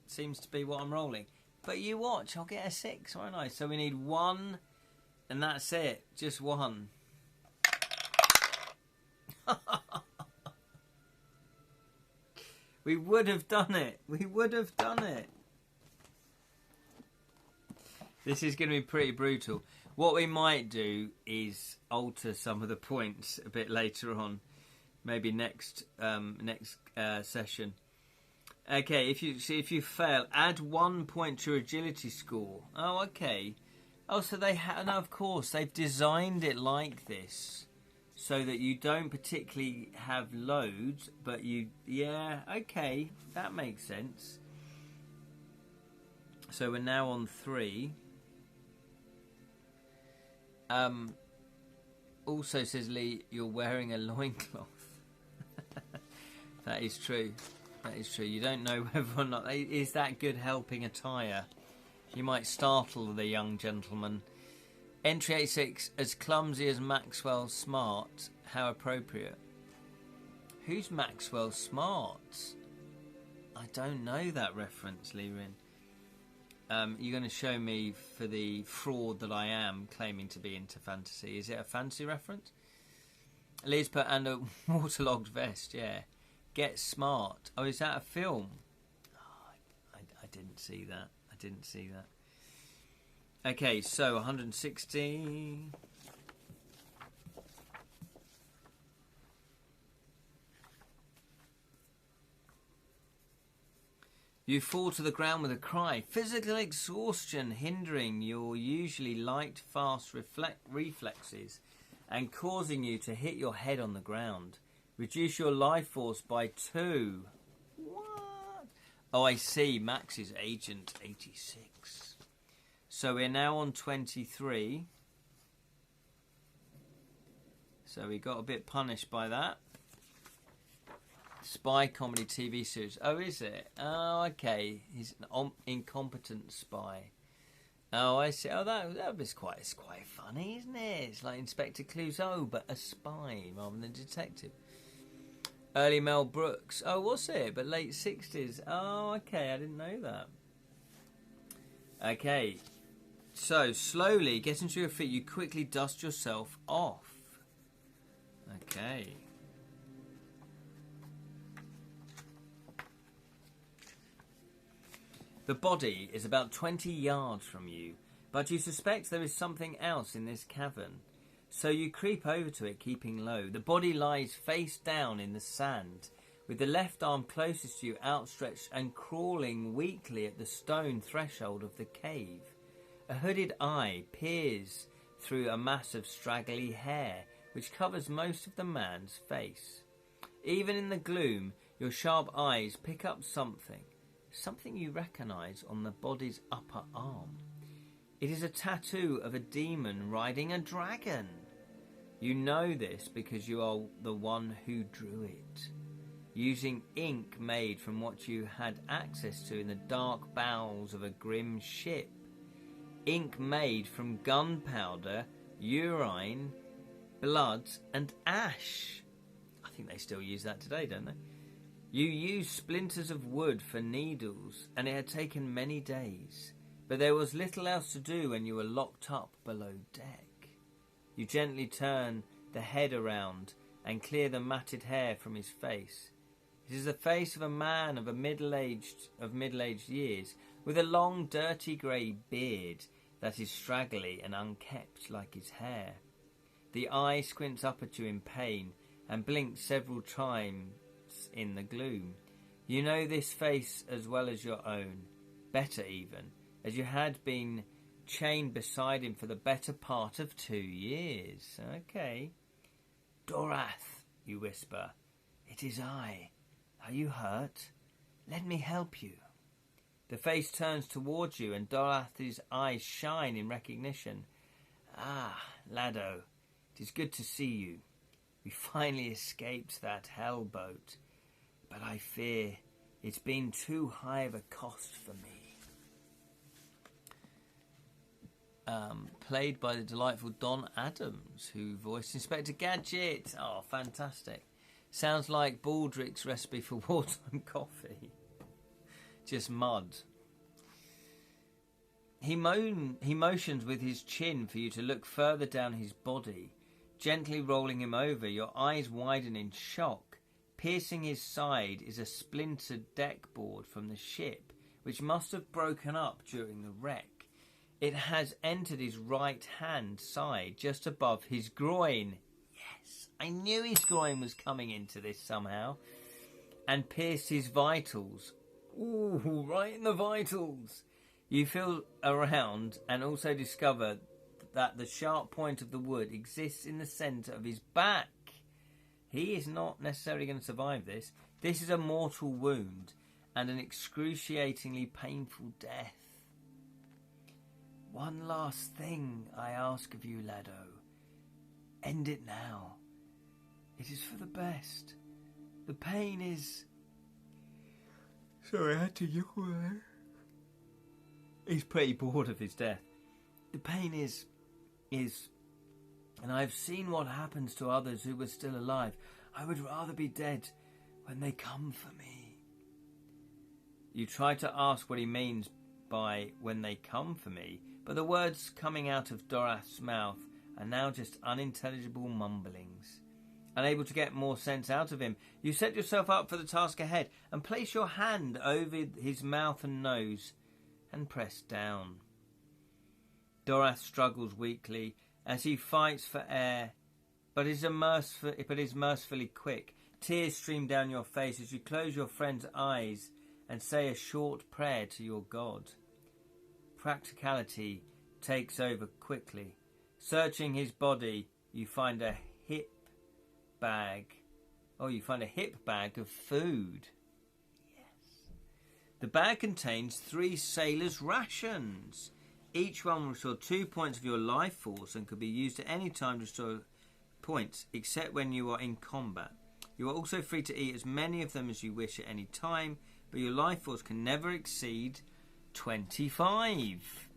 seems to be what I'm rolling. But you watch, I'll get a 6, won't I? So we need 1, and that's it. Just 1. We would have done it. We would have done it. This is going to be pretty brutal. What we might do is alter some of the points a bit later on. Maybe next session. Okay, if you fail, add 1 point to your agility score. Oh, okay. Oh, so they no, of course they've designed it like this, so that you don't particularly have loads, but you. Yeah, okay, that makes sense. So we're now on 3. Also says Lee, you're wearing a loincloth. That is true. That is true. You don't know whether or not... Is that good helping attire? You might startle the young gentleman. Entry 86, as clumsy as Maxwell Smart. How appropriate. Who's Maxwell Smart? I don't know that reference, Lee Rin. You're going to show me for the fraud that I am claiming to be into fantasy. Is it a fantasy reference? Lee's put, and a waterlogged vest, yeah. Get Smart. Oh, is that a film? Oh, I didn't see that. I didn't see that. Okay, so 160. You fall to the ground with a cry. Physical exhaustion hindering your usually light, fast reflexes and causing you to hit your head on the ground. Reduce your life force by 2. What? Oh, I see. Max is Agent 86. So we're now on 23. So we got a bit punished by that. Spy comedy TV series. Oh, is it? Oh, okay. He's an incompetent spy. Oh, I see. Oh, that was it's quite funny, isn't it? It's like Inspector Clouseau, but a spy rather than a detective. Early Mel Brooks. Oh, was it? But late 60s. Oh, okay. I didn't know that. Okay. So, slowly, getting to your feet, you quickly dust yourself off. Okay. The body is about 20 yards from you, but you suspect there is something else in this cavern. So you creep over to it, keeping low. The body lies face down in the sand, with the left arm closest to you outstretched and crawling weakly at the stone threshold of the cave. A hooded eye peers through a mass of straggly hair, which covers most of the man's face. Even in the gloom, your sharp eyes pick up something you recognise on the body's upper arm. It is a tattoo of a demon riding a dragon. You know this because you are the one who drew it, using ink made from what you had access to in the dark bowels of a grim ship. Ink made from gunpowder, urine, blood and ash. I think they still use that today, don't they? You used splinters of wood for needles, and it had taken many days. But there was little else to do when you were locked up below deck. You gently turn the head around and clear the matted hair from his face. It is the face of a man of middle-aged years, with a long, dirty grey beard that is straggly and unkempt like his hair. The eye squints up at you in pain and blinks several times in the gloom. You know this face as well as your own, better even, as you had been chained beside him for the better part of 2 years. Okay. Dorath, you whisper. It is I. Are you hurt? Let me help you. The face turns towards you and Dorath's eyes shine in recognition. Ah, Lado, it is good to see you. We finally escaped that hell boat, but I fear it's been too high of a cost for me. Played by the delightful Don Adams, who voiced Inspector Gadget. Oh, fantastic. Sounds like Baldrick's recipe for wartime coffee. Just mud. He motions with his chin for you to look further down his body, gently rolling him over. Your eyes widen in shock. Piercing his side is a splintered deck board from the ship, which must have broken up during the wreck. It has entered his right-hand side, just above his groin. Yes, I knew his groin was coming into this somehow. And pierced his vitals. Ooh, right in the vitals. You feel around and also discover that the sharp point of the wood exists in the centre of his back. He is not necessarily going to survive this. This is a mortal wound and an excruciatingly painful death. One last thing I ask of you, Lado. End it now. It is for the best. The pain is... Sorry, I had to yawn there. He's pretty bored of his death. The pain is... And I've seen what happens to others who were still alive. I would rather be dead when they come for me. You try to ask what he means by when they come for me, but the words coming out of Dorath's mouth are now just unintelligible mumblings. Unable to get more sense out of him, you set yourself up for the task ahead and place your hand over his mouth and nose and press down. Dorath struggles weakly as he fights for air, but is mercifully quick. Tears stream down your face as you close your friend's eyes and say a short prayer to your god. Practicality takes over quickly. Searching his body, you find a hip bag. Oh, you find a hip bag of food. Yes. The bag contains 3 sailors' rations. Each one will restore 2 points of your life force and could be used at any time to restore points, except when you are in combat. You are also free to eat as many of them as you wish at any time, but your life force can never exceed 25.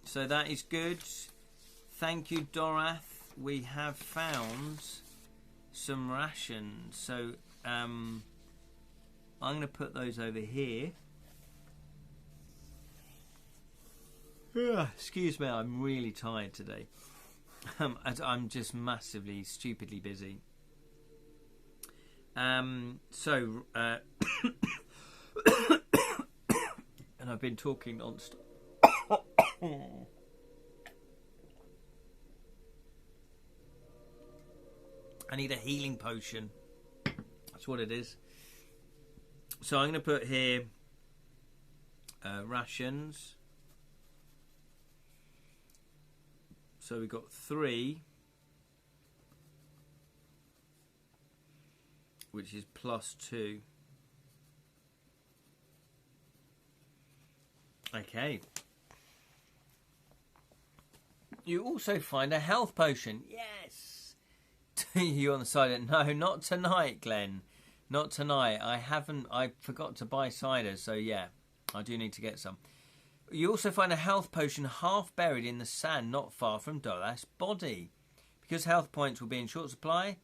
So that is good. Thank you, Dorath. We have found some rations. So I'm going to put those over here. Excuse me, I'm really tired today. I'm just massively, stupidly busy. And I've been talking non-stop. I need a healing potion. That's what it is. So I'm going to put here rations. So we've got 3, which is +2. Okay. You also find a health potion. Yes. You on the side. No, not tonight, Glenn. Not tonight. I forgot to buy cider, so yeah, I do need to get some. You also find a health potion half buried in the sand not far from Dorath's body. Because health points will be in short supply.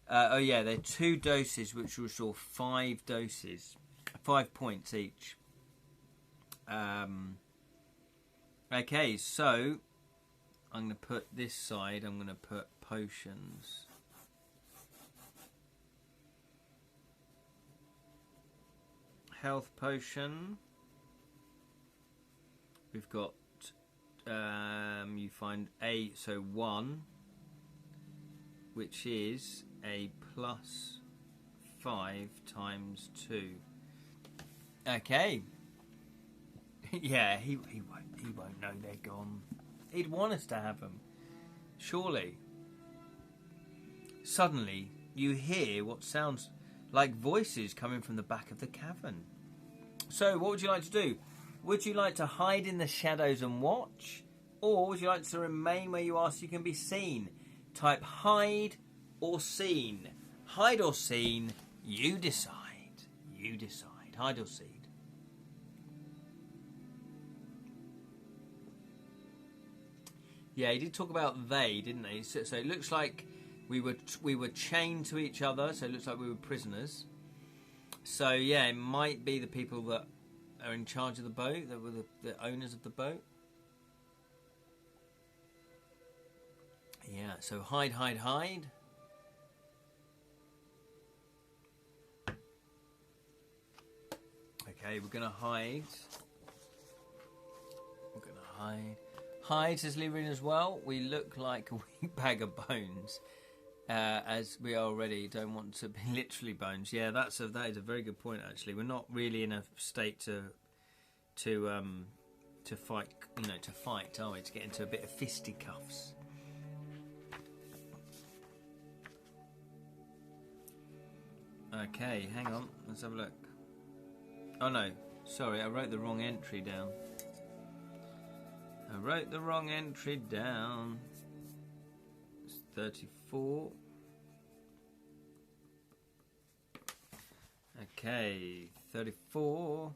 Oh yeah, they're 2 doses which will restore 5 doses. 5 points each. Okay, so I'm going to put this side, I'm going to put potions. Health potion. We've got, you find 1, which is a +5 times 2. Okay. Yeah, he won't know they're gone. He'd want us to have them, surely. Suddenly, you hear what sounds like voices coming from the back of the cavern. So, what would you like to do? Would you like to hide in the shadows and watch? Or would you like to remain where you are so you can be seen? Type hide or seen. Hide or seen, you decide. You decide. Hide or seen. Yeah, he did talk about they, didn't he? So it looks like we were chained to each other, so it looks like we were prisoners. So yeah, it might be the people that are in charge of the boat, that were the owners of the boat. Yeah, so hide, hide, hide. Okay, we're gonna hide. We're gonna hide. Hide, says Lowrie as well. We look like a weak bag of bones. As we already don't want to be literally bones. Yeah, that is a very good point. Actually, we're not really in a state to fight. To fight, are we? To get into a bit of fisticuffs. Okay, hang on. Let's have a look. Oh no, sorry, I wrote the wrong entry down. It's 34. Okay, 34.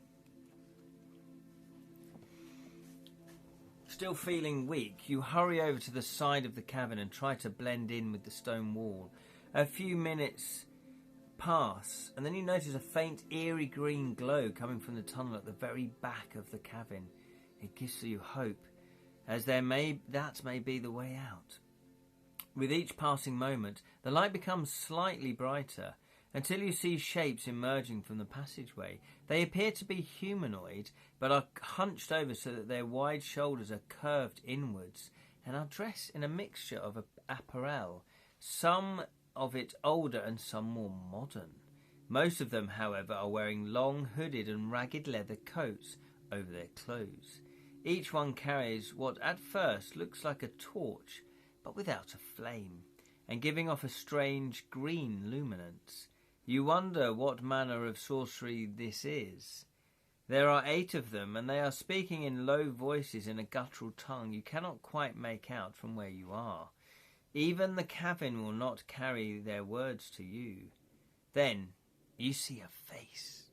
Still feeling weak, you hurry over to the side of the cavern and try to blend in with the stone wall. A few minutes pass, and then you notice a faint, eerie green glow coming from the tunnel at the very back of the cavern. It gives you hope, as that may be the way out. With each passing moment, the light becomes slightly brighter, until you see shapes emerging from the passageway. They appear to be humanoid, but are hunched over so that their wide shoulders are curved inwards, and are dressed in a mixture of apparel, some of it older and some more modern. Most of them, however, are wearing long, hooded and ragged leather coats over their clothes. Each one carries what at first looks like a torch, but without a flame, and giving off a strange green luminance. You wonder what manner of sorcery this is. There are 8 of them, and they are speaking in low voices in a guttural tongue you cannot quite make out from where you are. Even the cabin will not carry their words to you. Then you see a face.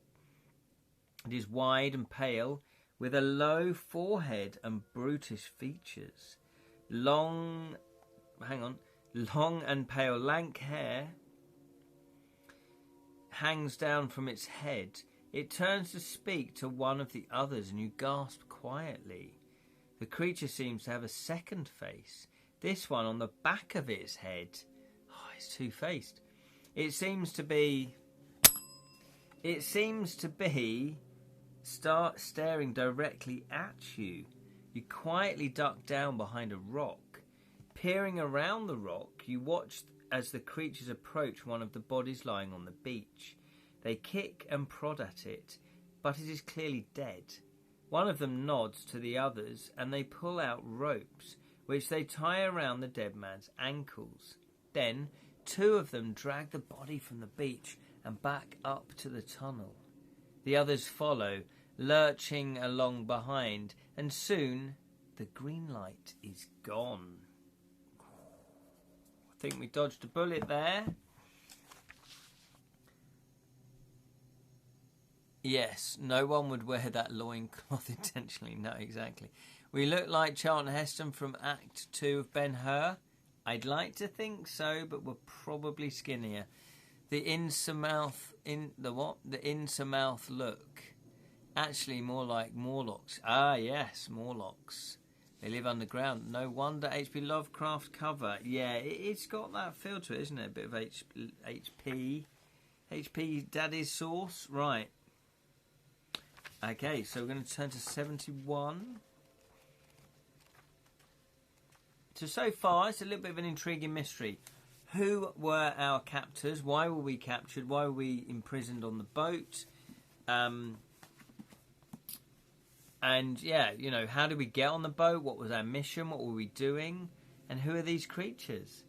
It is wide and pale, with a low forehead and brutish features. Long and pale lank hair hangs down from its head. It turns to speak to one of the others, and you gasp quietly. The creature seems to have a second face, this one on the back of its head. Oh, it's two-faced. It seems to be staring directly at you. You quietly duck down behind a rock. Peering around the rock, you watch as the creatures approach one of the bodies lying on the beach. They kick and prod at it, but it is clearly dead. One of them nods to the others, and they pull out ropes, which they tie around the dead man's ankles. Then 2 of them drag the body from the beach and back up to the tunnel. The others follow, lurching along behind, and soon the green light is gone. I think we dodged a bullet there. Yes, no one would wear that loincloth intentionally. No, exactly. We look like Charlton Heston from Act 2 of Ben-Hur. I'd like to think so, but we're probably skinnier. The insa-mouth look. Actually more like Morlocks. Ah, yes, Morlocks. They live underground. No wonder H.P. Lovecraft cover. Yeah, it's got that feel to it, isn't it? A bit of HP. HP Daddy's sauce. Right. Okay, so we're going to turn to 71. So far, it's a little bit of an intriguing mystery. Who were our captors? Why were we captured? Why were we imprisoned on the boat? And yeah, you know, how did we get on the boat? What was our mission? What were we doing? And who are these creatures?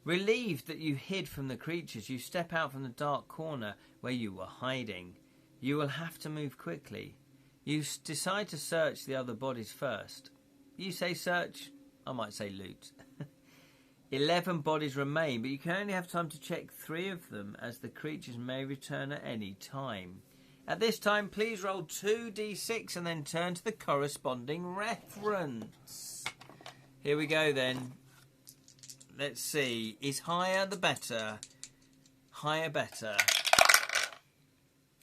Relieved that you hid from the creatures, you step out from the dark corner where you were hiding. You will have to move quickly. You decide to search the other bodies first. You say search, I might say loot. 11 bodies remain, but you can only have time to check 3 of them, as the creatures may return at any time. At this time, please roll 2d6 and then turn to the corresponding reference. Here we go then. Let's see. Is higher the better? Higher better.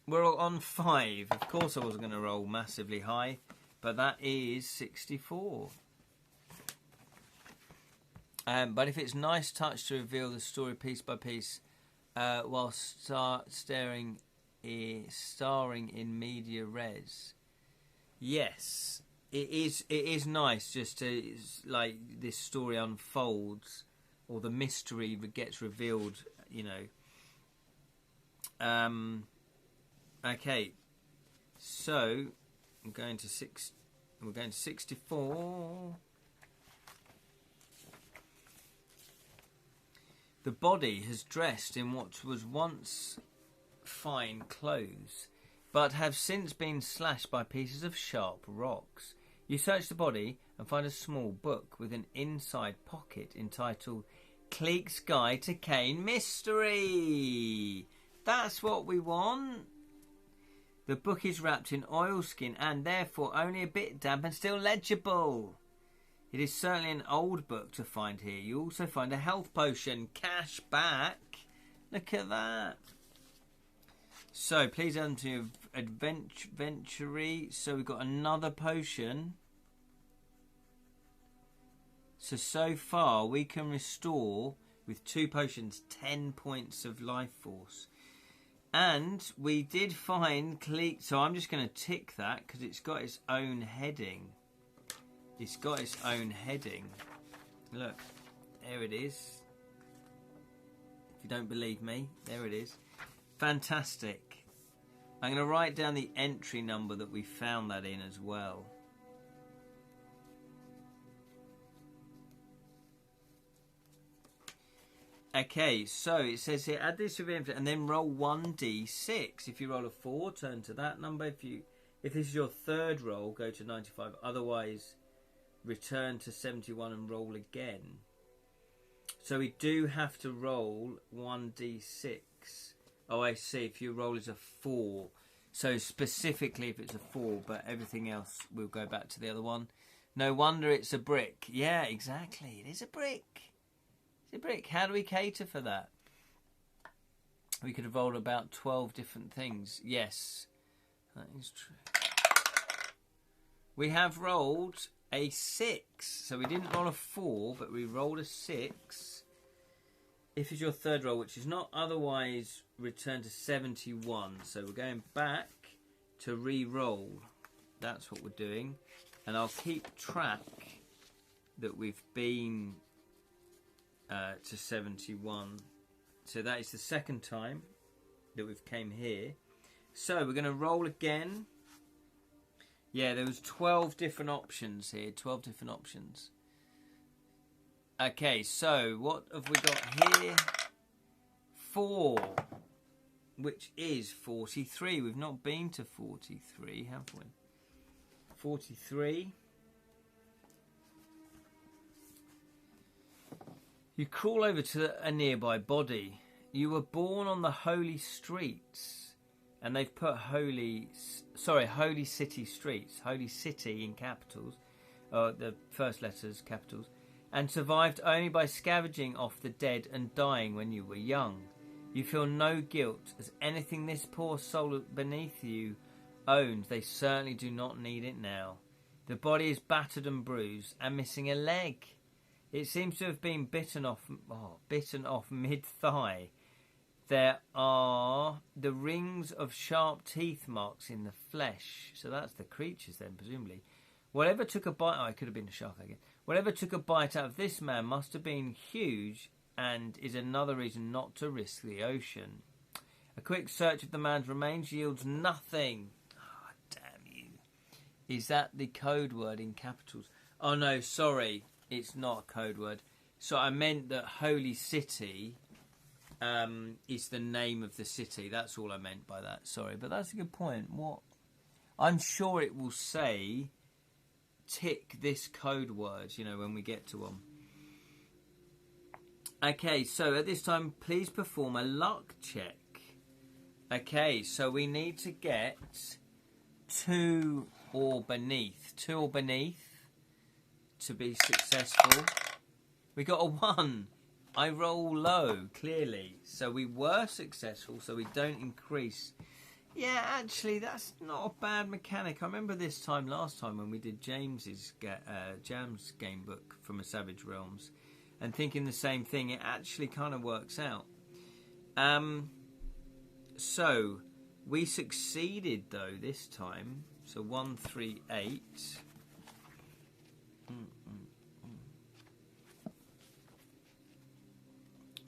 We're on 5. Of course I wasn't going to roll massively high, but that is 64. But if it's nice touch to reveal the story piece by piece while starring in media res. Yes, it is nice just to, like, this story unfolds or the mystery gets revealed, you know. Okay, so we're going to 64. The body has dressed in what was once fine clothes, but have since been slashed by pieces of sharp rocks. You search the body and find a small book with an inside pocket entitled Cleek's Guide to Kane Mystery. That's what we want. The book is wrapped in oilskin and therefore only a bit damp and still legible. It is certainly an old book to find here. You also find a health potion. Cash back. Look at that. So, please enter your adventure. So, we've got another potion. So far we can restore with 2 potions 10 points of life force. And we did find so I'm just going to tick that because it's got its own heading. It's got its own heading. Look, there it is. If you don't believe me, there it is. Fantastic. I'm going to write down the entry number that we found that in as well. Okay, so it says here, add this to the and then roll 1d6. If you roll a 4, turn to that number. If this is your third roll, go to 95. Otherwise, return to 71 and roll again. So we do have to roll 1d6. Oh, I see. If your roll is a 4. So specifically if it's a 4, but everything else will go back to the other one. No wonder it's a brick. Yeah, exactly. It is a brick. A brick. How do we cater for that? We could have rolled about 12 different things. Yes, that is true. We have rolled a 6. So we didn't roll a 4, but we rolled a 6. If it's your third roll, which is not, otherwise return to 71. So we're going back to re-roll. That's what we're doing. And I'll keep track that we've been to 71. So that is the second time that we've came here. So we're going to roll again. Yeah, there was 12 different options here. 12 different options. Okay, so what have we got here? 4, which is 43. We've not been to 43, have we? 43. You crawl over to a nearby body. You were born on the holy streets, and they've put holy city streets, holy city in capitals, the first letters capitals, and survived only by scavenging off the dead and dying when you were young. You feel no guilt, as anything this poor soul beneath you owns, they certainly do not need it now. The body is battered and bruised, and missing a leg. It seems to have been bitten off mid-thigh. There are the rings of sharp teeth marks in the flesh. So that's the creatures then, presumably. Whatever took a bite... Oh, it could have been a shark again. Whatever took a bite out of this man must have been huge and is another reason not to risk the ocean. A quick search of the man's remains yields nothing. Oh, damn you. Is that the code word in capitals? Oh, no, sorry. It's not a code word. So I meant that Holy City is the name of the city. That's all I meant by that. Sorry, but that's a good point. What? I'm sure it will say tick this code word, when we get to one. Okay, so at this time, please perform a luck check. Okay, so we need to get 2 or beneath. 2 or beneath. To be successful. We got a 1. I roll low, clearly. So we were successful, so we don't increase. Yeah, actually, that's not a bad mechanic. I remember this time last time when we did Jam's Gamebook from A Savage Realms and thinking the same thing. It actually kind of works out. So we succeeded, though, this time. So 138.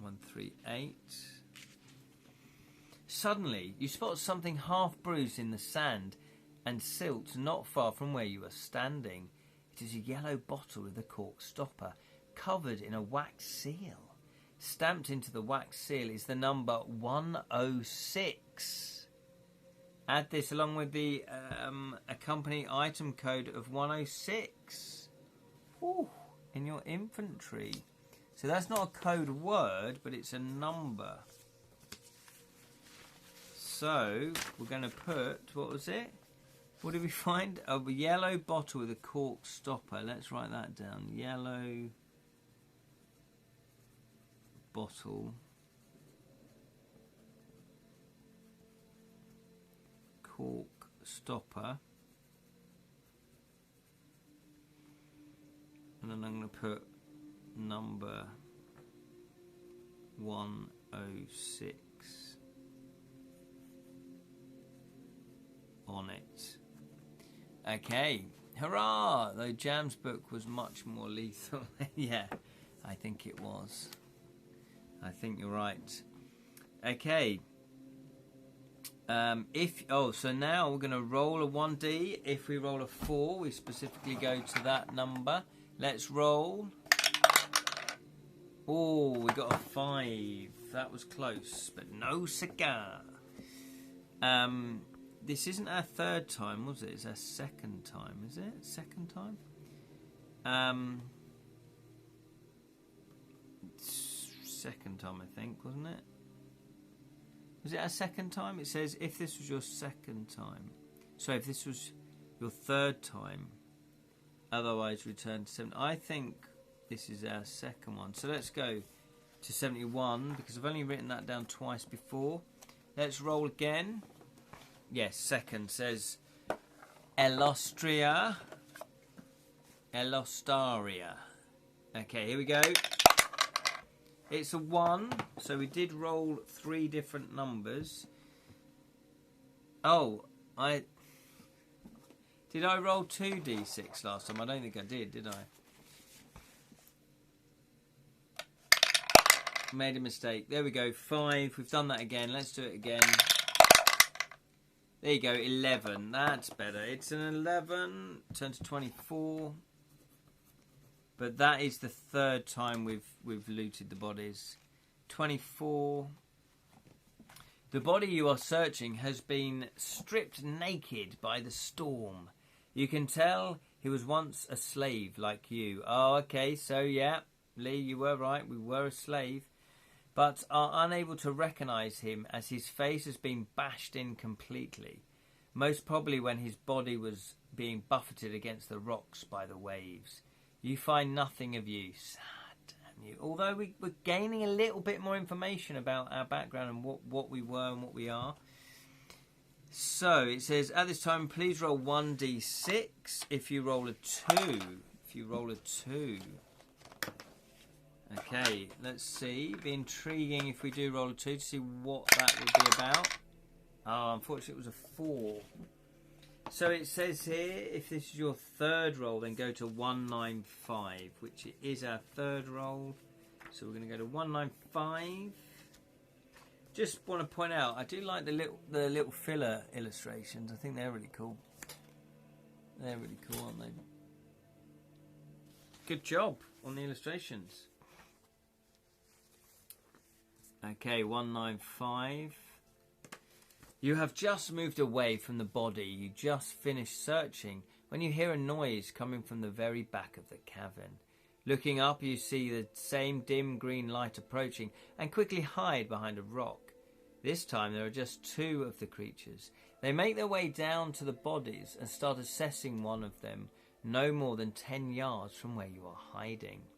138. Suddenly, you spot something half bruised in the sand and silt not far from where you are standing. It is a yellow bottle with a cork stopper, covered in a wax seal. Stamped into the wax seal is the number 106. Add this along with the accompanying item code of 106 in your inventory. So that's not a code word, but it's a number. So we're going to put, what was it? What did we find? A yellow bottle with a cork stopper. Let's write that down. Yellow bottle. Cork stopper. And then I'm going to put number 106 on it. Okay, hurrah! Though Jam's book was much more lethal. Yeah, I think it was. I think you're right. Okay. So now we're going to roll a 1d. If we roll a 4, we specifically go to that number. Let's roll. Oh, we got a 5. That was close, but no cigar. This isn't our third time, was it? It's our second time, is it? Second time? Second time, I think, wasn't it? Was it our second time? It says if this was your second time. So if this was your third time, otherwise return to 7. I think this is our second one. So let's go to 71 because I've only written that down twice before. Let's roll again. Yes, second says Elostaria. Okay, here we go. It's a 1, so we did roll 3 different numbers. Oh, did I roll 2d6 last time? I don't think I did I? Made a mistake. There we go, 5. We've done that again. Let's do it again. There you go, 11. That's better. It's an 11. Turn to 24. But that is the third time we've looted the bodies. 24. The body you are searching has been stripped naked by the storm. You can tell he was once a slave like you. Oh, okay, so yeah, Lee, you were right. We were a slave. But are unable to recognise him as his face has been bashed in completely. Most probably when his body was being buffeted against the rocks by the waves. You find nothing of use. Damn you. Although we're gaining a little bit more information about our background and what we were and what we are. So it says, at this time, please roll 1d6 if you roll a 2. If you roll a 2. Okay, let's see. Be intriguing if we do roll a 2 to see what that would be about. Oh, unfortunately it was a 4. So it says here, if this is your third roll, then go to 195, which is our third roll. So we're going to go to 195. Just want to point out, I do like the little filler illustrations. I think they're really cool. They're really cool, aren't they? Good job on the illustrations. Okay, 195. You have just moved away from the body. You just finished searching when you hear a noise coming from the very back of the cavern. Looking up, you see the same dim green light approaching and quickly hide behind a rock. This time there are just 2 of the creatures. They make their way down to the bodies and start assessing one of them no more than 10 yards from where you are hiding.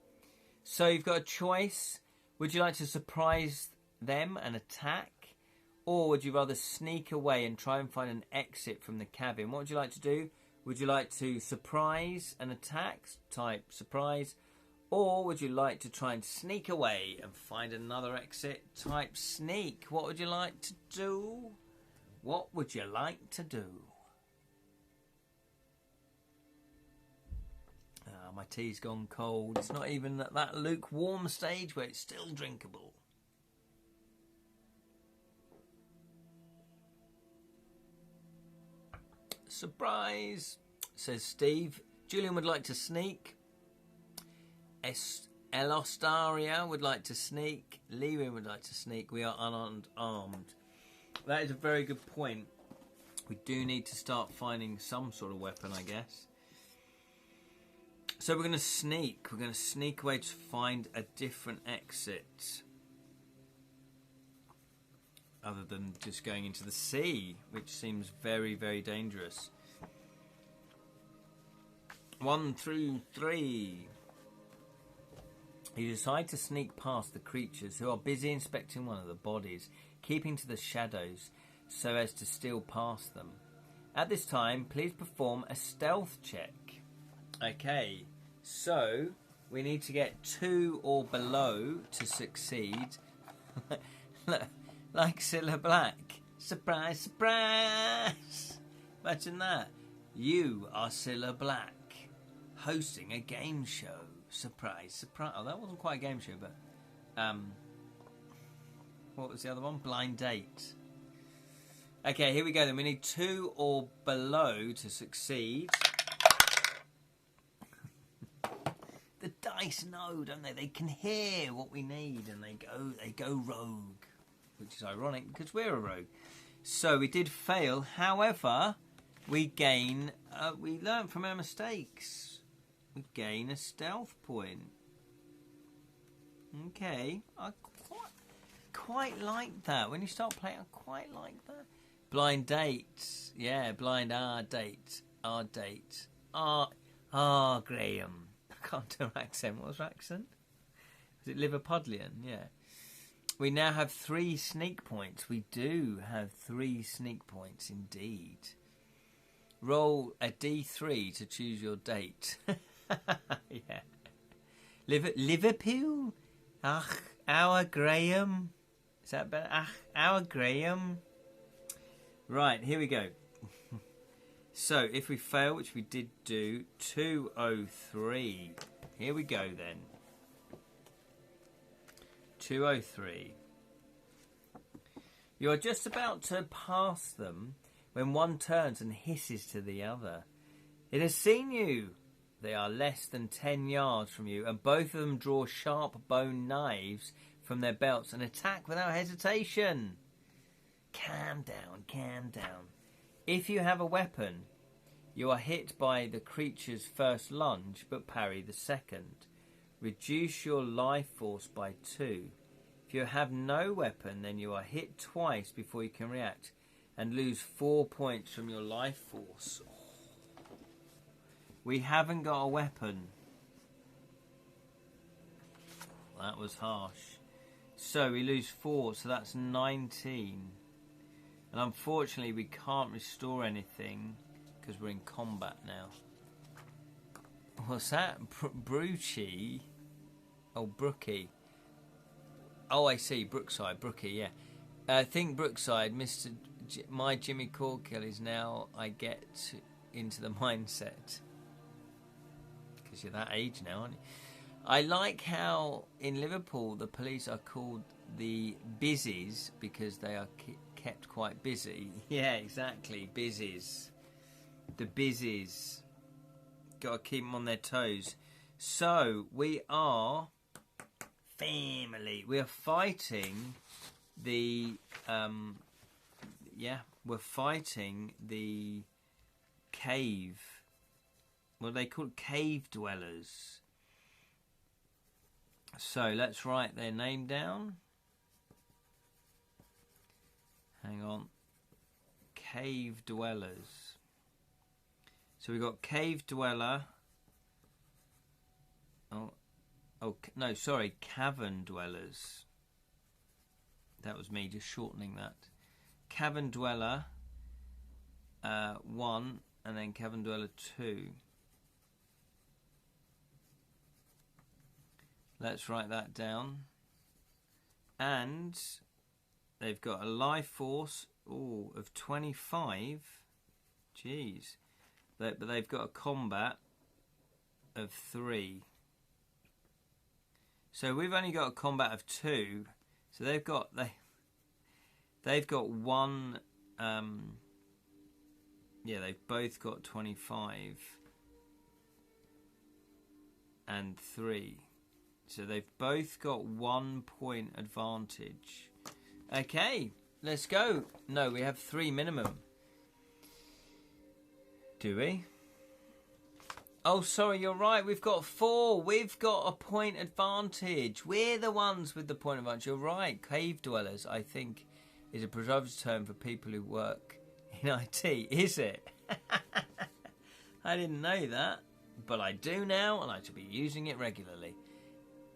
So you've got a choice. Would you like to surprise them and attack? Or would you rather sneak away and try and find an exit from the cabin? What would you like to do? Would you like to surprise and attack, type surprise? Or would you like to try and sneak away and find another exit, type sneak? What would you like to do? What would you like to do? My tea's gone cold. It's not even at that lukewarm stage where it's still drinkable. Surprise, says Steve. Julian would like to sneak. Elostaria would like to sneak. Lewin would like to sneak. We are unarmed. That is a very good point. We do need to start finding some sort of weapon, I guess. So we're going to sneak. We're going to sneak away to find a different exit. Other than just going into the sea, which seems very, very dangerous. 1 through 3. You decide to sneak past the creatures who are busy inspecting one of the bodies, keeping to the shadows so as to steal past them. At this time, please perform a stealth check. Okay, so We need to get 2 or below to succeed. Like Cilla Black. Surprise, surprise! Imagine that. You are Cilla Black, hosting a game show. Surprise, surprise. Oh, that wasn't quite a game show, but... what was the other one? Blind Date. Okay, here we go then. We need 2 or below to succeed. The dice know, don't they? They can hear what we need and they go rogue. Which is ironic because we're a rogue. So we did fail. However, we learn from our mistakes. We gain a stealth point. Okay. I quite like that. When you start playing, I quite like that. Blind dates. Yeah, blind date. Our date. Graham. I can't do an accent. What was her accent? Was it Liverpudlian? Yeah. We now have 3 sneak points. We do have 3 sneak points indeed. Roll a d3 to choose your date. Yeah. Liverpool? Our Graham. Is that better? Our Graham. Right, here we go. So, if we fail, which we did do, 203. Here we go then. 203. You are just about to pass them when one turns and hisses to the other. It has seen you. They are less than 10 yards from you, and both of them draw sharp bone knives from their belts and attack without hesitation. Calm down, calm down. If you have a weapon, you are hit by the creature's first lunge, but parry the second. Reduce your life force by 2. If you have no weapon, then you are hit twice before you can react and lose 4 points from your life force. We haven't got a weapon. That was harsh. So we lose 4, so that's 19. And unfortunately we can't restore anything because we're in combat now. What's that? Broochie? Oh, Brookie. Oh, I see. Brookside. Brookie, yeah. I think Brookside, my Jimmy Corkill is now, I get into the mindset. Because you're that age now, aren't you? I like how in Liverpool the police are called the Busies because they are kept quite busy. Yeah, exactly. Busies. The Busies. Got to keep them on their toes. So, we are family. We are fighting the... we're fighting the cave. What are they called? Cave dwellers. So, let's write their name down. Hang on. Cave dwellers. So we've got cave dweller. No, sorry, cavern dwellers. That was me just shortening that. Cavern dweller 1 and then cavern dweller 2. Let's write that down. And they've got a life force of 25. Jeez. But they've got a combat of 3. So we've only got a combat of 2. So they've got 1. They've both got 25 and 3. So they've both got 1 point advantage. Okay, let's go. No, we have 3 minimum. Do we? Oh, sorry, you're right. We've got 4. We've got a point advantage. We're the ones with the point advantage. You're right. Cave dwellers, I think, is a pejorative term for people who work in IT. Is it? I didn't know that, but I do now, and I should be using it regularly.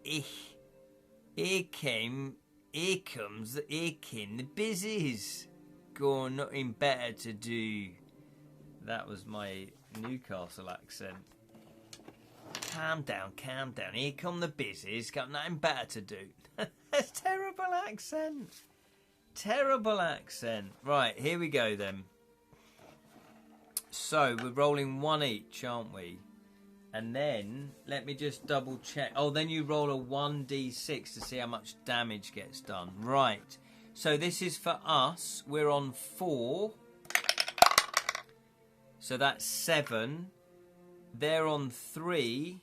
Here comes the busies. Got nothing better to do. That was my Newcastle accent. Calm down, calm down. Here come the busies. Got nothing better to do. That's terrible accent. Terrible accent. Right, here we go then. So, we're rolling one each, aren't we? And then, let me just double check. Oh, then you roll a 1d6 to see how much damage gets done. Right. So, this is for us. We're on 4. So, that's 7. They're on 3.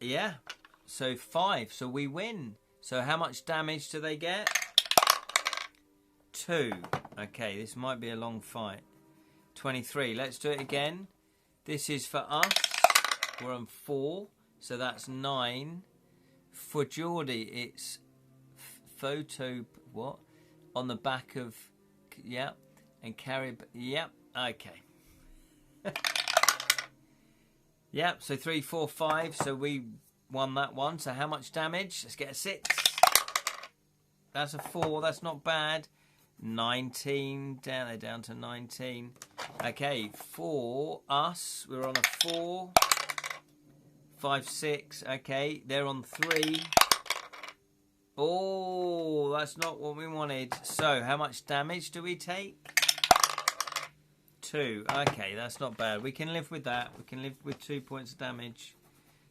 Yeah. So, 5. So, we win. So, how much damage do they get? 2. Okay, this might be a long fight. 23. Let's do it again. This is for us. We're on 4. So that's 9. For Geordie, it's photo... What? On the back of... Yep. And carry... Yep. Okay. Yep. So 3, 4, 5. So we won that one. So how much damage? Let's get a 6. That's a 4. That's not bad. 19. They're down to 19. Okay, for us, we're on a 4. 5, 6. Okay, they're on 3. Oh, that's not what we wanted. So, how much damage do we take? 2. Okay, that's not bad. We can live with that. We can live with 2 points of damage.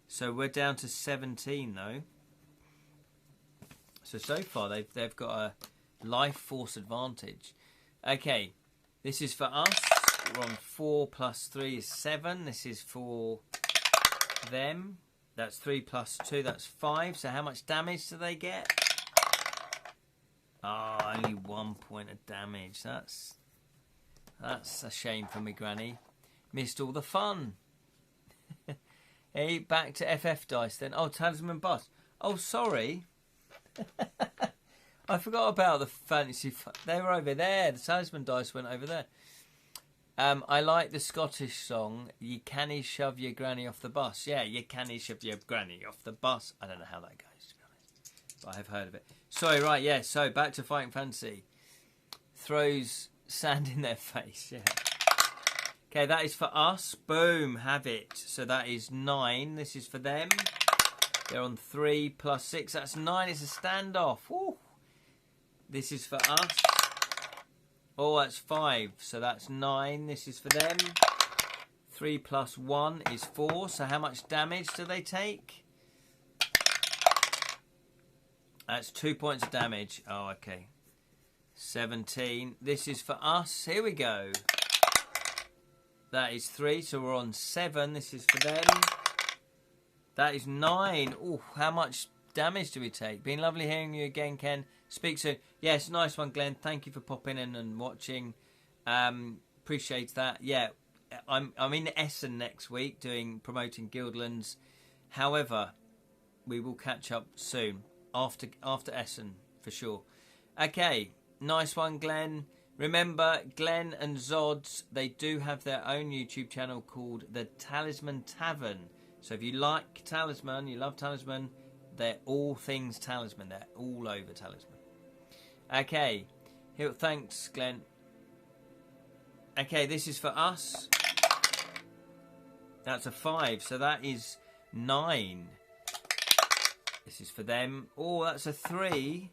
So, we're down to 17, though. So far, they've got a life force advantage. Okay, this is for us. We're on 4 plus 3 is 7. This is for them. That's 3 plus 2. That's 5. So how much damage do they get? Oh, only 1 point of damage. That's a shame for me, Granny. Missed all the fun. Hey, back to FF dice then. Oh, talisman bust. Oh, sorry. I forgot about the fantasy. They were over there. The talisman dice went over there. I like the Scottish song, "You canny shove your granny off the bus." Yeah, you canny shove your granny off the bus. I don't know how that goes, to be honest, but I have heard of it. Sorry, right, yeah, so back to Fighting Fantasy. Throws sand in their face, yeah. Okay, that is for us. Boom, have it. So that is 9. This is for them. They're on 3 plus 6. That's 9. It's a standoff. Woo. This is for us. Oh, that's 5. So that's 9. This is for them. 3 plus 1 is 4. So how much damage do they take? That's 2 points of damage. Oh, okay. 17. This is for us. Here we go. That is 3. So we're on 7. This is for them. That is 9. Oh, how much damage do we take? Been lovely hearing you again, Ken. Speak soon. Yes, nice one, Glenn. Thank you for popping in and watching. Appreciate that. Yeah, I'm in Essen next week promoting Guildlands. However, we will catch up soon after Essen for sure. Okay, nice one, Glenn. Remember, Glenn and Zods, they do have their own YouTube channel called The Talisman Tavern. So if you like Talisman, you love Talisman, they're all things Talisman. They're all over Talisman. Okay. Thanks, Glenn. Okay, this is for us. That's a 5. So that is 9. This is for them. Oh, that's a 3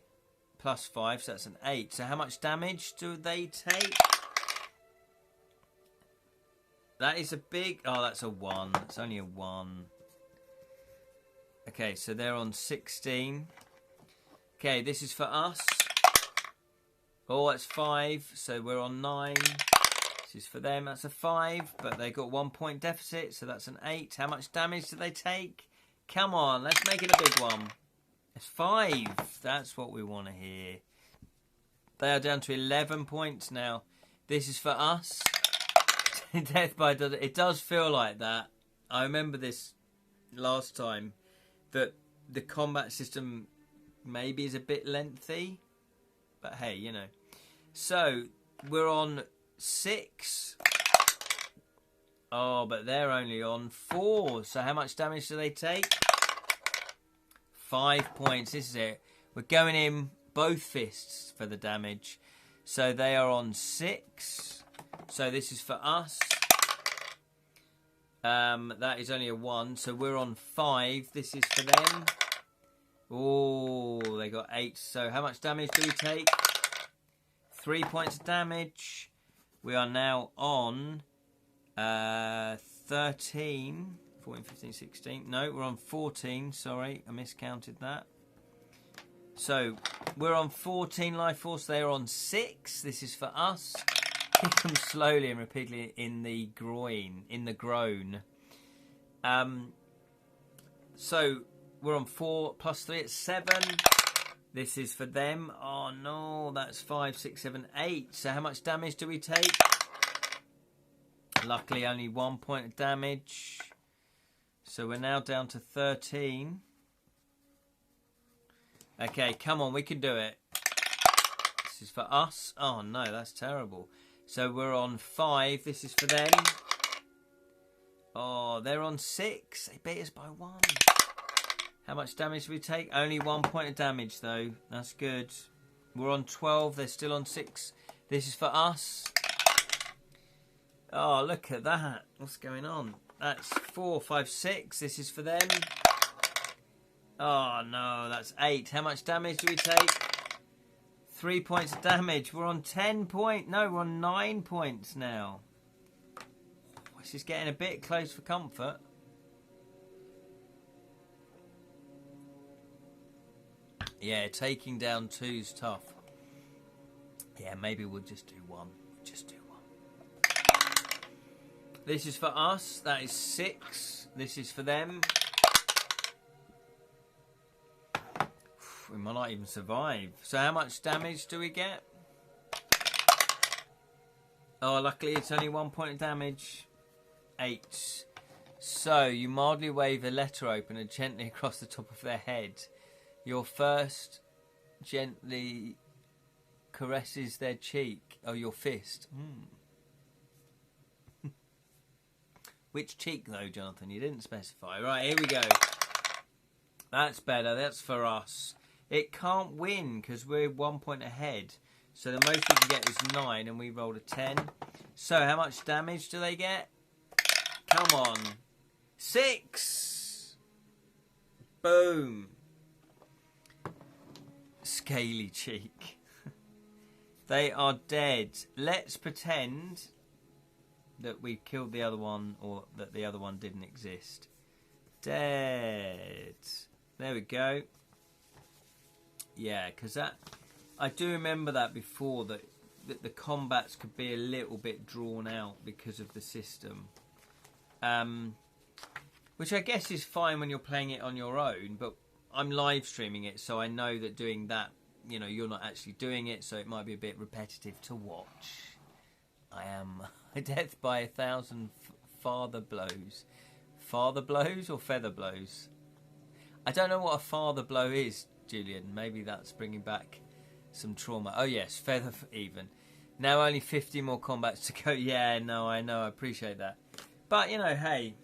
plus 5. So that's an 8. So how much damage do they take? That is a big... Oh, that's a 1. It's only a 1. Okay, so they're on 16. Okay, this is for us. Oh, that's 5. So we're on 9. This is for them. That's a 5. But they got 1 point deficit. So that's an 8. How much damage do they take? Come on, let's make it a big one. It's 5. That's what we want to hear. They are down to 11 points now. This is for us. Death by... It does feel like that. I remember this last time. That the combat system maybe is a bit lengthy. But hey, you know. So, we're on 6. Oh, but they're only on 4. So how much damage do they take? 5 points. This is it. We're going in both fists for the damage. So they are on 6. So this is for us. That is only a 1, so we're on 5. This is for them. Oh, they got 8. So how much damage do we take? 3 points of damage. We are now on 13, 14, 15, 16. No, we're on 14. Sorry, I miscounted that. So we're on 14 life force. They are on 6. This is for us. Kick them slowly and repeatedly in the groin, So we're on 4 plus 3. It's 7. This is for them. Oh no, that's 5, 6, 7, 8. So how much damage do we take? Luckily, only 1 point of damage. So we're now down to 13. Okay, come on, we can do it. This is for us. Oh no, that's terrible. So we're on 5. This is for them. Oh, they're on 6. They beat us by 1. How much damage do we take? Only 1 point of damage, though. That's good. We're on 12. They're still on 6. This is for us. Oh, look at that. What's going on? That's 4, 5, 6. This is for them. Oh, no. That's 8. How much damage do we take? 3 points of damage. We're on 10 points. No, we're on 9 points now. This is getting a bit close for comfort. Yeah, taking down 2's tough. Yeah, maybe we'll just do 1. Just do 1. This is for us. That is 6. This is for them. We might not even survive. So how much damage do we get? Oh, luckily it's only 1 point of damage. 8. So you mildly wave a letter opener gently across the top of their head. Your first gently caresses their cheek. Oh, your fist. Which cheek, though, Jonathan? You didn't specify. Right, here we go. That's better. That's for us. It can't win because we're 1 point ahead. So the most we can get is 9, and we rolled a 10. So how much damage do they get? Come on. 6. Boom. Scaly cheek. They are dead. Let's pretend that we killed the other one, or that the other one didn't exist. Dead. There we go. Yeah, because that... I do remember that before, that the combats could be a little bit drawn out because of the system. Which I guess is fine when you're playing it on your own, but I'm live streaming it, so I know that doing that, you know, you're not actually doing it, so it might be a bit repetitive to watch. I am a death by 1,000 father blows. Father blows or feather blows? I don't know what a father blow is, Julian. Maybe that's bringing back some trauma. Oh yes, feather even. Now only 50 more combats to go. Yeah, no, I know, I appreciate that. But, you know, hey,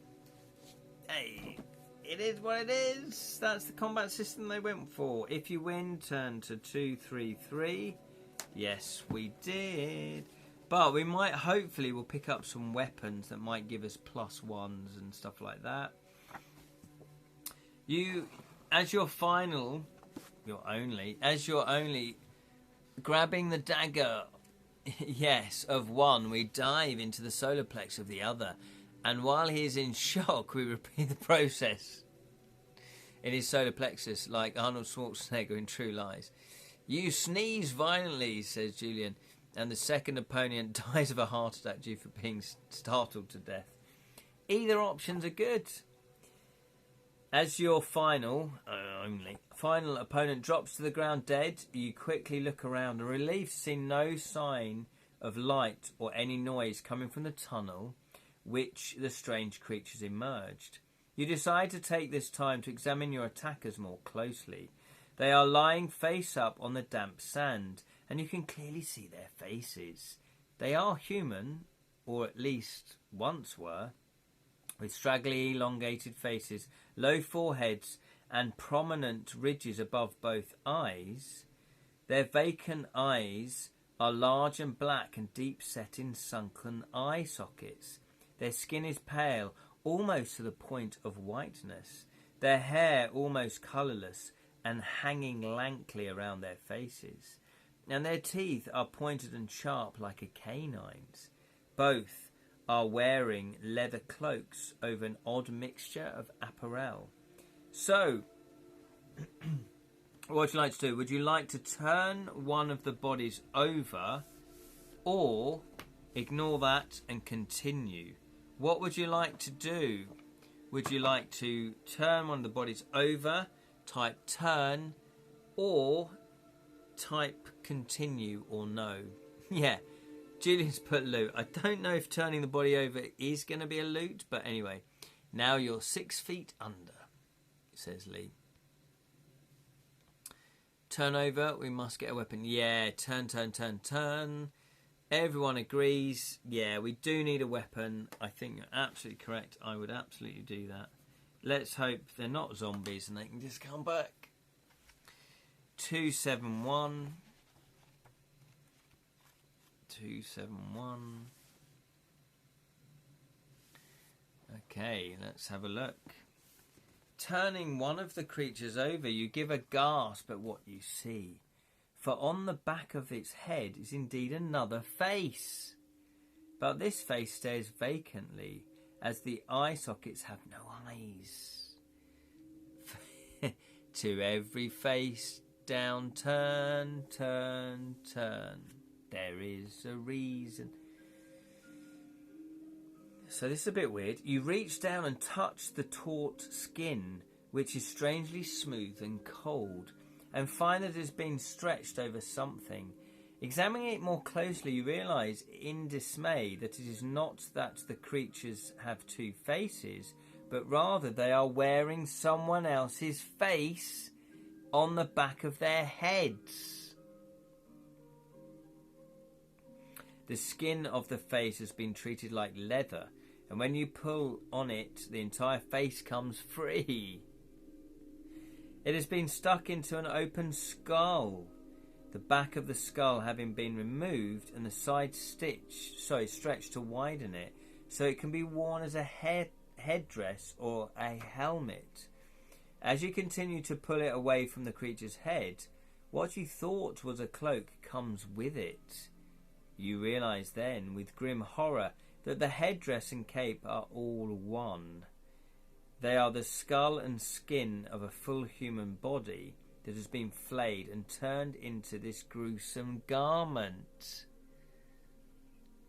it is what it is. That's the combat system they went for. If you win, turn to 2-3-3. Yes, we did. But we might, hopefully, we'll pick up some weapons that might give us +1s and stuff like that. You, as your only, grabbing the dagger, yes, of one, we dive into the solar plex of the other. And while he is in shock, we repeat the process in his solar plexus, like Arnold Schwarzenegger in True Lies. You sneeze violently, says Julian, and the second opponent dies of a heart attack due for being startled to death. Either options are good. As your final opponent drops to the ground dead, you quickly look around and relieved to see no sign of light or any noise coming from the tunnel which the strange creatures emerged. You decide to take this time to examine your attackers more closely. They are lying face up on the damp sand, and you can clearly see their faces. They are human, or at least once were, with straggly, elongated faces, low foreheads, and prominent ridges above both eyes. Their vacant eyes are large and black and deep set in sunken eye sockets. Their skin is pale, almost to the point of whiteness, their hair almost colourless and hanging lankly around their faces, and their teeth are pointed and sharp like a canine's. Both are wearing leather cloaks over an odd mixture of apparel. So, what would you like to do? Would you like to turn one of the bodies over, or ignore that and continue? What would you like to do? Would you like to turn one of the bodies over, type turn, or type continue or no? Yeah, Julian's put loot. I don't know if turning the body over is going to be a loot, but anyway. Now you're 6 feet under, says Lee. Turn over, we must get a weapon. Yeah, turn, turn, turn, turn. Everyone agrees. Yeah, we do need a weapon. I think you're absolutely correct. I would absolutely do that. Let's hope they're not zombies and they can just come back. 271. 271. Okay, let's have a look. Turning one of the creatures over, you give a gasp at what you see. For on the back of its head is indeed another face. But this face stares vacantly, as the eye sockets have no eyes. To every face down, turn, turn, turn. There is a reason. So this is a bit weird. You reach down and touch the taut skin, which is strangely smooth and cold, and find that it has been stretched over something. Examining it more closely, you realise in dismay that it is not that the creatures have two faces, but rather they are wearing someone else's face on the back of their heads. The skin of the face has been treated like leather, and when you pull on it, the entire face comes free. It has been stuck into an open skull, the back of the skull having been removed and the sides stretched to widen it, so it can be worn as a headdress or a helmet. As you continue to pull it away from the creature's head, what you thought was a cloak comes with it. You realise then, with grim horror, that the headdress and cape are all one. They are the skull and skin of a full human body that has been flayed and turned into this gruesome garment.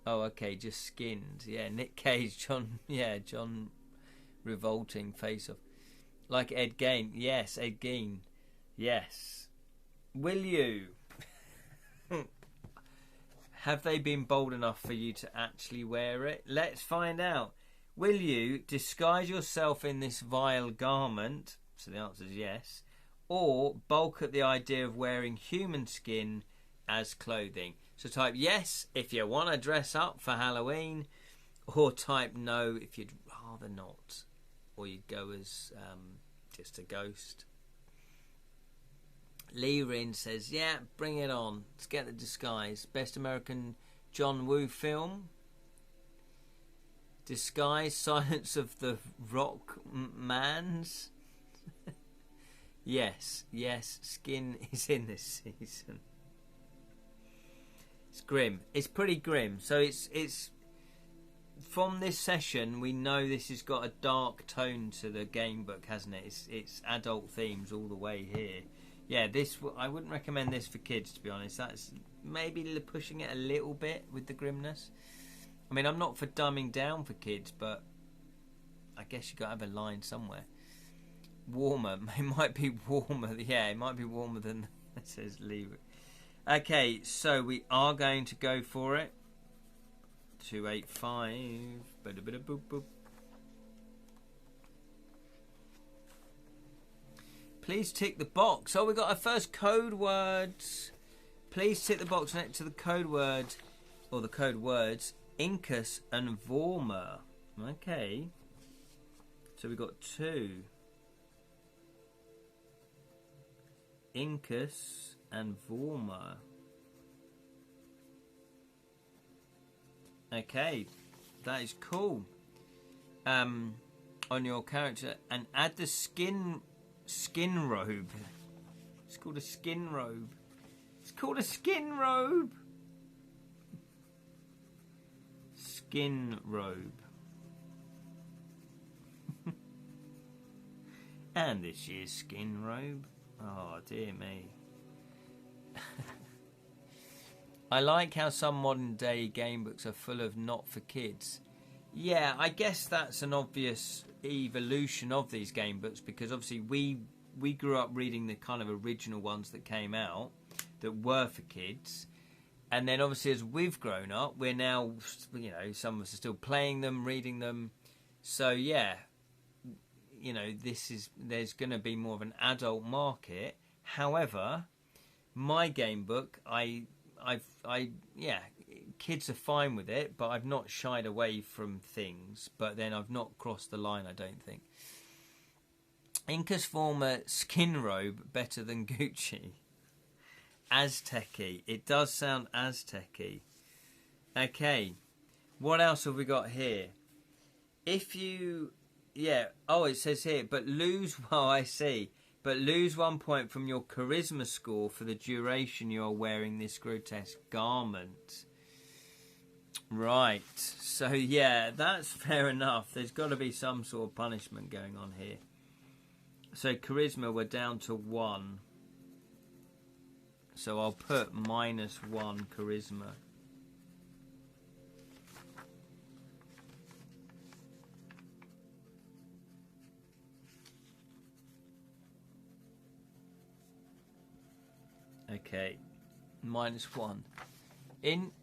Oh, okay, just skinned. Yeah, Nick Cage, John revolting face off. Like Ed Gein. Yes, Ed Gein. Yes. Will you? Have they been bold enough for you to actually wear it? Let's find out. Will you disguise yourself in this vile garment? So the answer is yes. Or balk at the idea of wearing human skin as clothing. So type yes if you want to dress up for Halloween, or type no if you'd rather not, or you'd go as just a ghost. Lee Rin says, yeah, bring it on. Let's get the disguise. Best American John Woo film. Disguise, Silence of the Rock Mans. Yes, skin is in this season. It's grim. It's pretty grim. So it's from this session, we know this has got a dark tone to the Gamebook, hasn't it? It's adult themes all the way here. Yeah, I wouldn't recommend this for kids, to be honest. That's maybe pushing it a little bit with the grimness. I mean, I'm not for dumbing down for kids, but I guess you've got to have a line somewhere. Warmer. It might be warmer. Yeah, it might be warmer than it says leave it. Okay, so we are going to go for it. 285. Bada boop boop. Please tick the box. Oh, we got our first code words. Please tick the box next to the code word, or the code words, Incus and Vormer. Okay. So we got two. Incus and Vormer. Okay. That is cool. on your character and add the skin robe. It's called a skin robe. It's called a skin robe. Skin robe. And this year's skin robe. Oh dear me. I like how some modern day game books are full of not for kids. Yeah, I guess that's an obvious evolution of these game books, because obviously we grew up reading the kind of original ones that came out that were for kids, and then obviously as we've grown up, we're now, you know, some of us are still playing them, reading them. So yeah, you know, there's going to be more of an adult market. However, my game book, yeah, kids are fine with it, but I've not shied away from things. But then I've not crossed the line, I don't think. Inca's former skin robe better than Gucci. Aztec-y. It does sound Aztec-y. Okay, what else have we got here? If you, yeah, oh, it says here, but lose, well, I see. But lose 1 point from your charisma score for the duration you are wearing this grotesque garment. Right. So, yeah, that's fair enough. There's got to be some sort of punishment going on here. So, charisma, we're down to 1. So, I'll put -1 charisma. Okay, -1.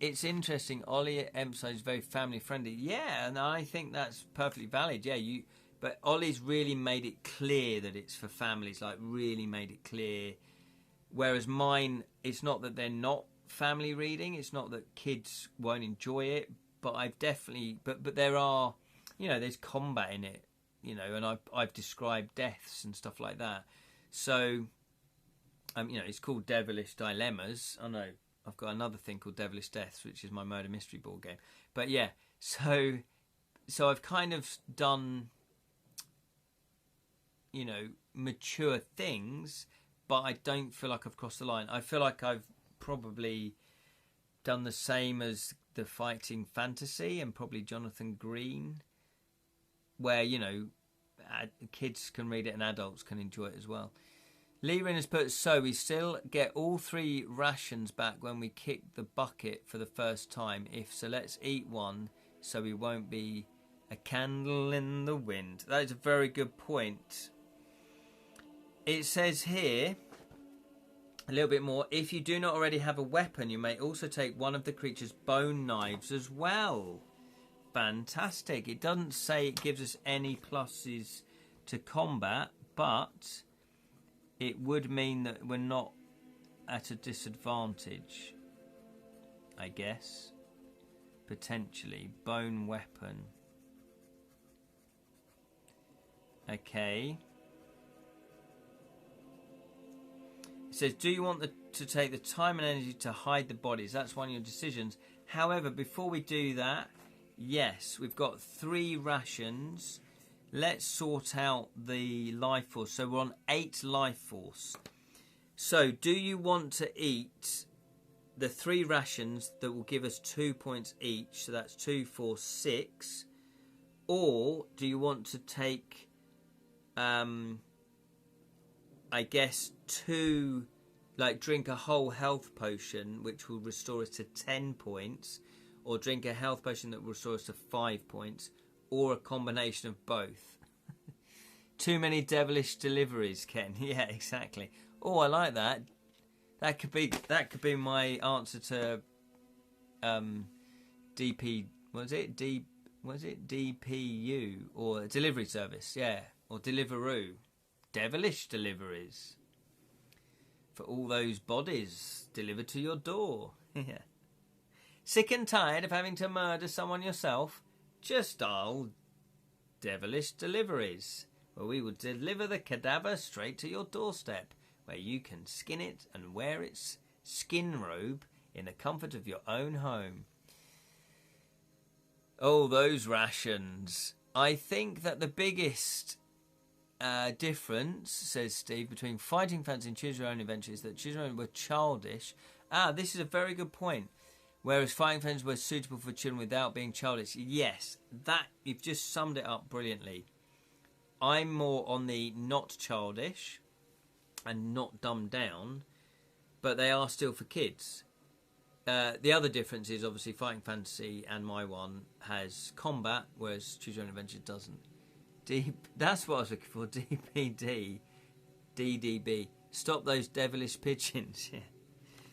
It's interesting. Ollie emphasizes very family friendly. Yeah, and I think that's perfectly valid. Yeah, but Ollie's really made it clear that it's for families. Like, really made it clear. Whereas mine, it's not that they're not family reading. It's not that kids won't enjoy it. But I've definitely, but there are, you know, there's combat in it. You know, and I've described deaths and stuff like that. So. You know, it's called Devilish Dilemmas. I know I've got another thing called Devilish Deaths, which is my murder mystery board game. But yeah, so I've kind of done, you know, mature things, but I don't feel like I've crossed the line. I feel like I've probably done the same as the Fighting Fantasy and probably Jonathan Green, where, you know, kids can read it and adults can enjoy it as well. Lewin has put, so we still get all 3 rations back when we kick the bucket for the first time. If so, let's eat one so we won't be a candle in the wind. That is a very good point. It says here, a little bit more, if you do not already have a weapon, you may also take one of the creature's bone knives as well. Fantastic. It doesn't say it gives us any pluses to combat, but it would mean that we're not at a disadvantage, I guess. Potentially. Bone weapon. Okay. It says, do you want to take the time and energy to hide the bodies? That's one of your decisions. However, before we do that, yes, we've got 3 rations. Let's sort out the life force. So we're on 8 life force. So do you want to eat the 3 rations that will give us 2 points each? So that's 2, 4, 6. Or do you want to take, I guess, 2, like drink a whole health potion, which will restore us to 10 points. Or drink a health potion that will restore us to 5 points. Or a combination of both. Too many devilish deliveries, Ken. Yeah, exactly. Oh, I like that. That could be my answer to DP. What is it? DPU or delivery service? Yeah, or Deliveroo. Devilish deliveries for all those bodies delivered to your door. Yeah. Sick and tired of having to murder someone yourself? Just dial Devilish Deliveries, where we will deliver the cadaver straight to your doorstep, where you can skin it and wear its skin robe in the comfort of your own home. Oh, those rations. I think that the biggest difference, says Steve, between Fighting Fantasy and Choose Your Own Adventure is that Choose Your Own were childish. This is a very good point. Whereas Fighting Fantasy were suitable for children without being childish. Yes, that you've just summed it up brilliantly. I'm more on the not childish and not dumbed down, but they are still for kids. The other difference is obviously Fighting Fantasy and my one has combat, whereas Choose Your Own Adventure doesn't. That's what I was looking for. DPD, DDB. Stop those devilish pigeons. Yeah.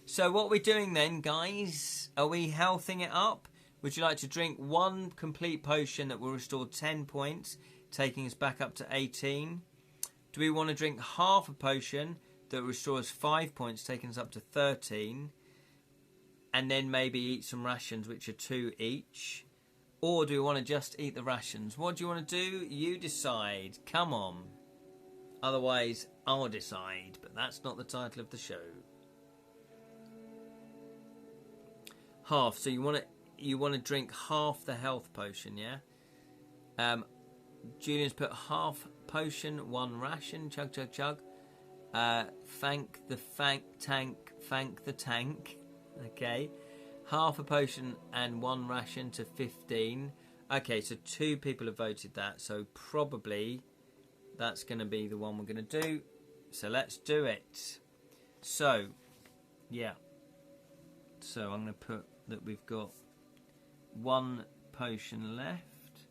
So what we're doing then, guys? Are we healthing it up? Would you like to drink one complete potion that will restore 10 points, taking us back up to 18? Do we want to drink half a potion that restores 5 points, taking us up to 13? And then maybe eat some rations, which are 2 each? Or do we want to just eat the rations? What do you want to do? You decide. Come on. Otherwise, I'll decide. But that's not the title of the show. Half. So you want to drink half the health potion, yeah? Julian's put half potion, 1 ration. Chug, chug, chug. Thank the tank. Okay. Half a potion and 1 ration to 15. Okay, so 2 people have voted that. So probably that's going to be the one we're going to do. So let's do it. So, yeah. So I'm going to put that we've got 1 potion left.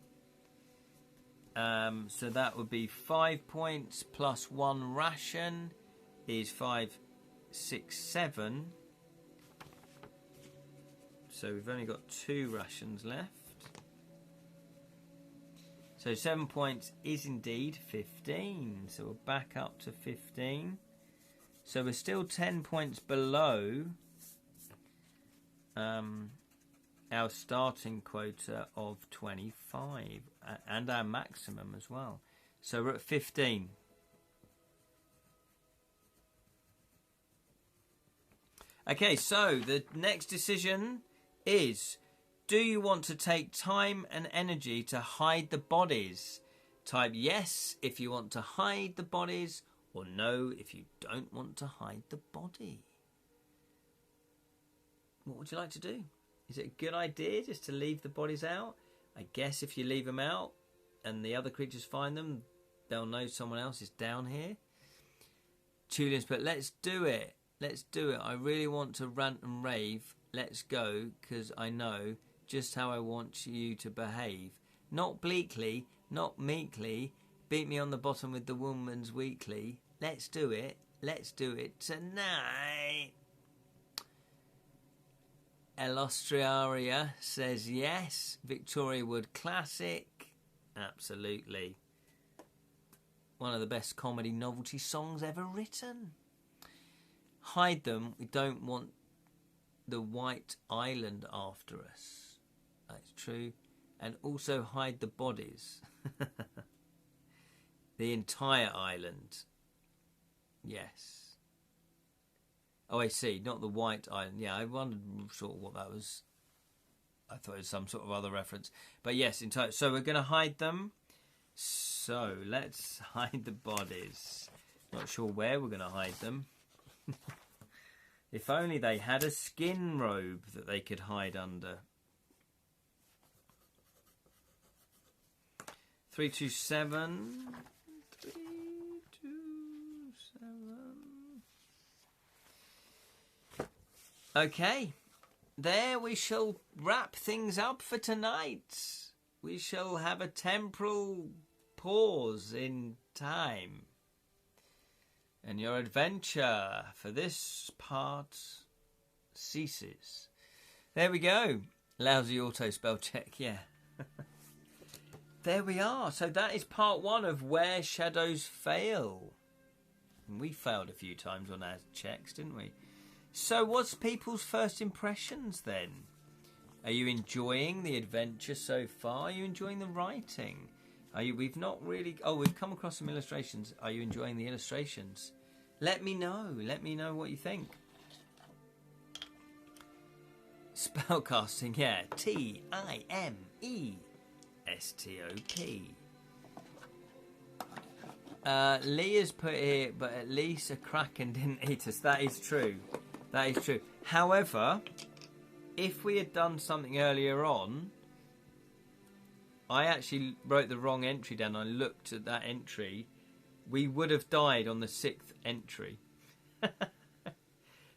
So that would be 5 points plus 1 ration is 5, 6, 7. So we've only got 2 rations left. So 7 points is indeed 15. So we're back up to 15. So we're still 10 points below our starting quota of 25 and our maximum as well. So we're at 15. Okay, so the next decision is, do you want to take time and energy to hide the bodies? Type yes if you want to hide the bodies, or no if you don't want to hide the body. What would you like to do? Is it a good idea just to leave the bodies out? I guess if you leave them out and the other creatures find them, they'll know someone else is down here. Julian's put, let's do it. Let's do it. I really want to rant and rave. Let's go, because I know just how I want you to behave. Not bleakly, not meekly. Beat me on the bottom with the woman's weekly. Let's do it. Let's do it tonight. Elostriaria says yes. Victoria Wood classic. Absolutely. One of the best comedy novelty songs ever written. Hide them. We don't want the White Island after us. That's true. And also hide the bodies. The entire island. Yes. Oh, I see. Not the White Island. Yeah, I wondered sort of what that was. I thought it was some sort of other reference. But yes, entire. So we're going to hide them. So let's hide the bodies. Not sure where we're going to hide them. If only they had a skin robe that they could hide under. 327. 327. Okay. There we shall wrap things up for tonight. We shall have a temporal pause in time. And your adventure for this part ceases. There we go. Lousy auto spell check, yeah. There we are. So that is part 1 of Where Shadows Fail. And we failed a few times on our checks, didn't we? So what's people's first impressions then? Are you enjoying the adventure so far? Are you enjoying the writing? We've not really... Oh, we've come across some illustrations. Are you enjoying the illustrations? Let me know. Let me know what you think. Spellcasting, yeah. TIME STOP. Lee has put here, but at least a kraken didn't eat us. That is true. That is true. However, if we had done something earlier on, I actually wrote the wrong entry down. I looked at that entry. We would have died on the 6th entry.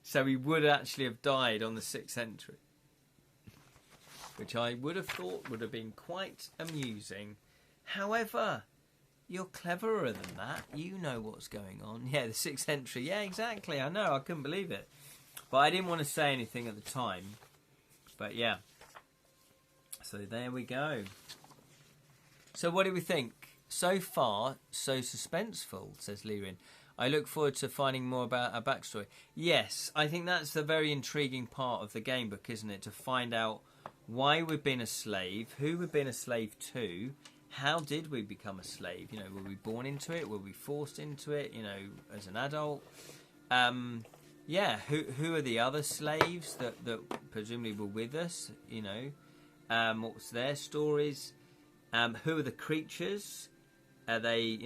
So we would actually have died on the 6th entry, which I would have thought would have been quite amusing. However, you're cleverer than that. You know what's going on. Yeah, the 6th entry. Yeah, exactly. I know. I couldn't believe it. But I didn't want to say anything at the time. But yeah. So there we go. So what do we think? So far, so suspenseful, says Lowrie. I look forward to finding more about our backstory. Yes, I think that's the very intriguing part of the game book, isn't it? To find out why we've been a slave, who we've been a slave to, how did we become a slave? You know, were we born into it? Were we forced into it, you know, as an adult? Yeah, who are the other slaves that presumably were with us, you know? What's their stories? Who are the creatures? Are they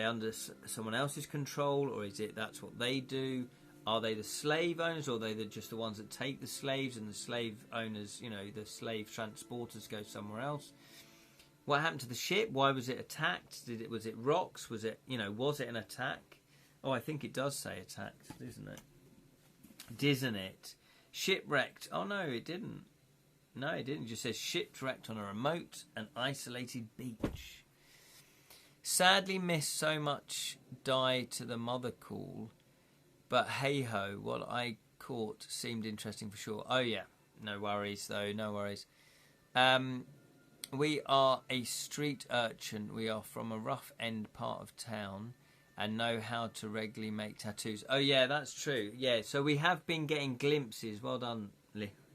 under someone else's control, or is it that's what they do? Are they the slave owners, or are they just the ones that take the slaves, and the slave owners, you know, the slave transporters go somewhere else? What happened to the ship? Why was it attacked? Was it rocks? Was it an attack? Oh, I think it does say attacked, isn't it? Isn't it? Shipwrecked. Oh no, it didn't. No, it didn't. It just says shipwrecked on a remote and isolated beach. Sadly missed so much die to the mother call, but hey ho, what I caught seemed interesting for sure. Oh yeah, no worries though, no worries. We are a street urchin. We are from a rough end part of town and know how to regularly make tattoos. Oh yeah, that's true. Yeah, so we have been getting glimpses. Well done,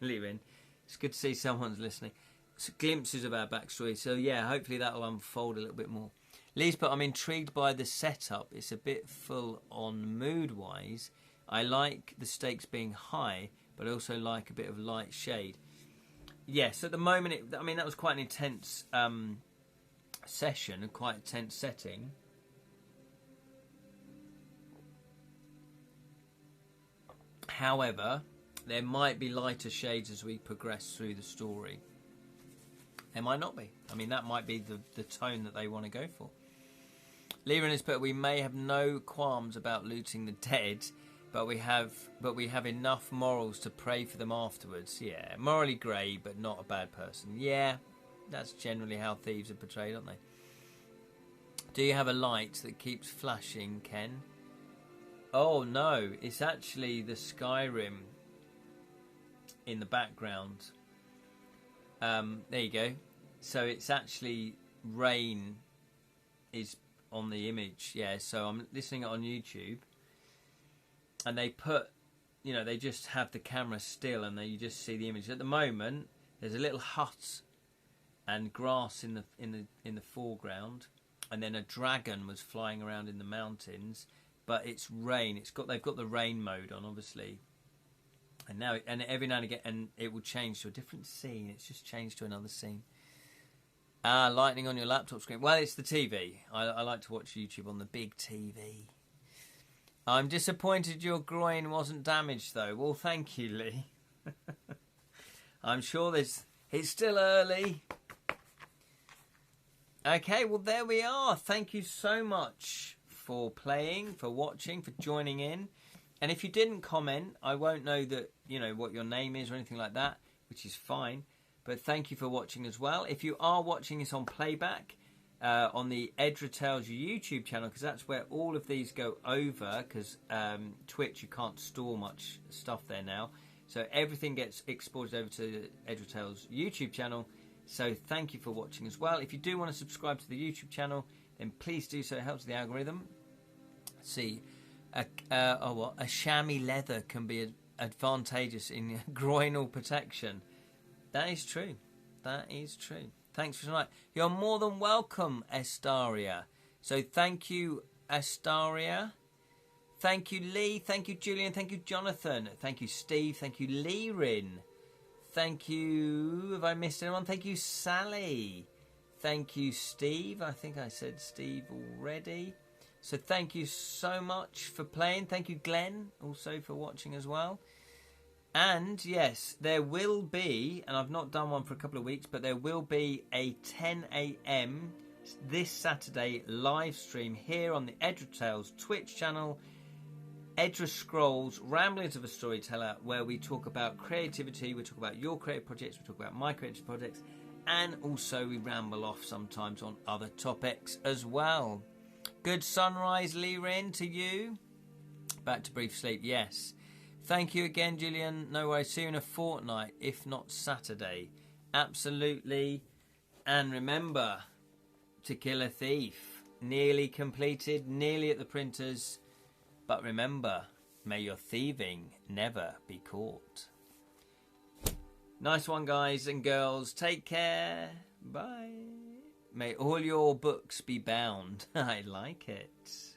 Lewin. It's good to see someone's listening. So, glimpses of our backstory. So yeah, hopefully that'll unfold a little bit more. Lee's, but I'm intrigued by the setup. It's a bit full on mood-wise. I like the stakes being high, but I also like a bit of light shade. Yes, at the moment, that was quite an intense session, a quite intense setting. However, there might be lighter shades as we progress through the story. There might not be. I mean, that might be the tone that they want to go for. Lowrie is, but we may have no qualms about looting the dead, but we have enough morals to pray for them afterwards. Yeah, morally grey, but not a bad person. Yeah, that's generally how thieves are portrayed, aren't they? Do you have a light that keeps flashing, Ken? Oh no, it's actually the Skyrim in the background. There you go. So it's actually rain is on the image. Yeah, so I'm listening on YouTube, and they put, they just have the camera still, and you just see the image. At the moment, there's a little hut and grass in the foreground, and then a dragon was flying around in the mountains. But it's rain. They've got the rain mode on, obviously. And now, and every now and again, and it will change to a different scene. It's just changed to another scene. Lightning on your laptop screen. Well, it's the TV. I like to watch YouTube on the big TV. I'm disappointed your groin wasn't damaged, though. Well, thank you, Lee. I'm sure it's still early. Okay, well, there we are. Thank you so much for playing, for watching, for joining in. And if you didn't comment, I won't know that what your name is or anything like that, which is fine. But thank you for watching as well. If you are watching this on playback on the Edra Tales YouTube channel, because that's where all of these go over, because Twitch, you can't store much stuff there now. So everything gets exported over to Edra Tales YouTube channel. So thank you for watching as well. If you do want to subscribe to the YouTube channel, then please do so. It helps the algorithm. Let's see, a chamois leather can be advantageous in groinal protection. That is true. That is true. Thanks for tonight. You're more than welcome, Estaria. So thank you, Estaria. Thank you, Lee. Thank you, Julian. Thank you, Jonathan. Thank you, Steve. Thank you, Lowrie. Thank you. Have I missed anyone? Thank you, Sally. Thank you, Steve. I think I said Steve already. So thank you so much for playing. Thank you, Glenn, also for watching as well. And yes, there will be, and I've not done one for a couple of weeks, but there will be a 10 a.m. this Saturday live stream here on the Edra Tales Twitch channel, Edra Scrolls, Ramblings of a Storyteller, where we talk about creativity, we talk about your creative projects, we talk about my creative projects, and also we ramble off sometimes on other topics as well. Good sunrise, Lee Rin, to you. Back to brief sleep, yes. Thank you again, Julian. No worries. See you in a fortnight, if not Saturday. Absolutely. And remember to kill a thief. Nearly completed, nearly at the printers. But remember, may your thieving never be caught. Nice one, guys and girls. Take care. Bye. May all your books be bound. I like it.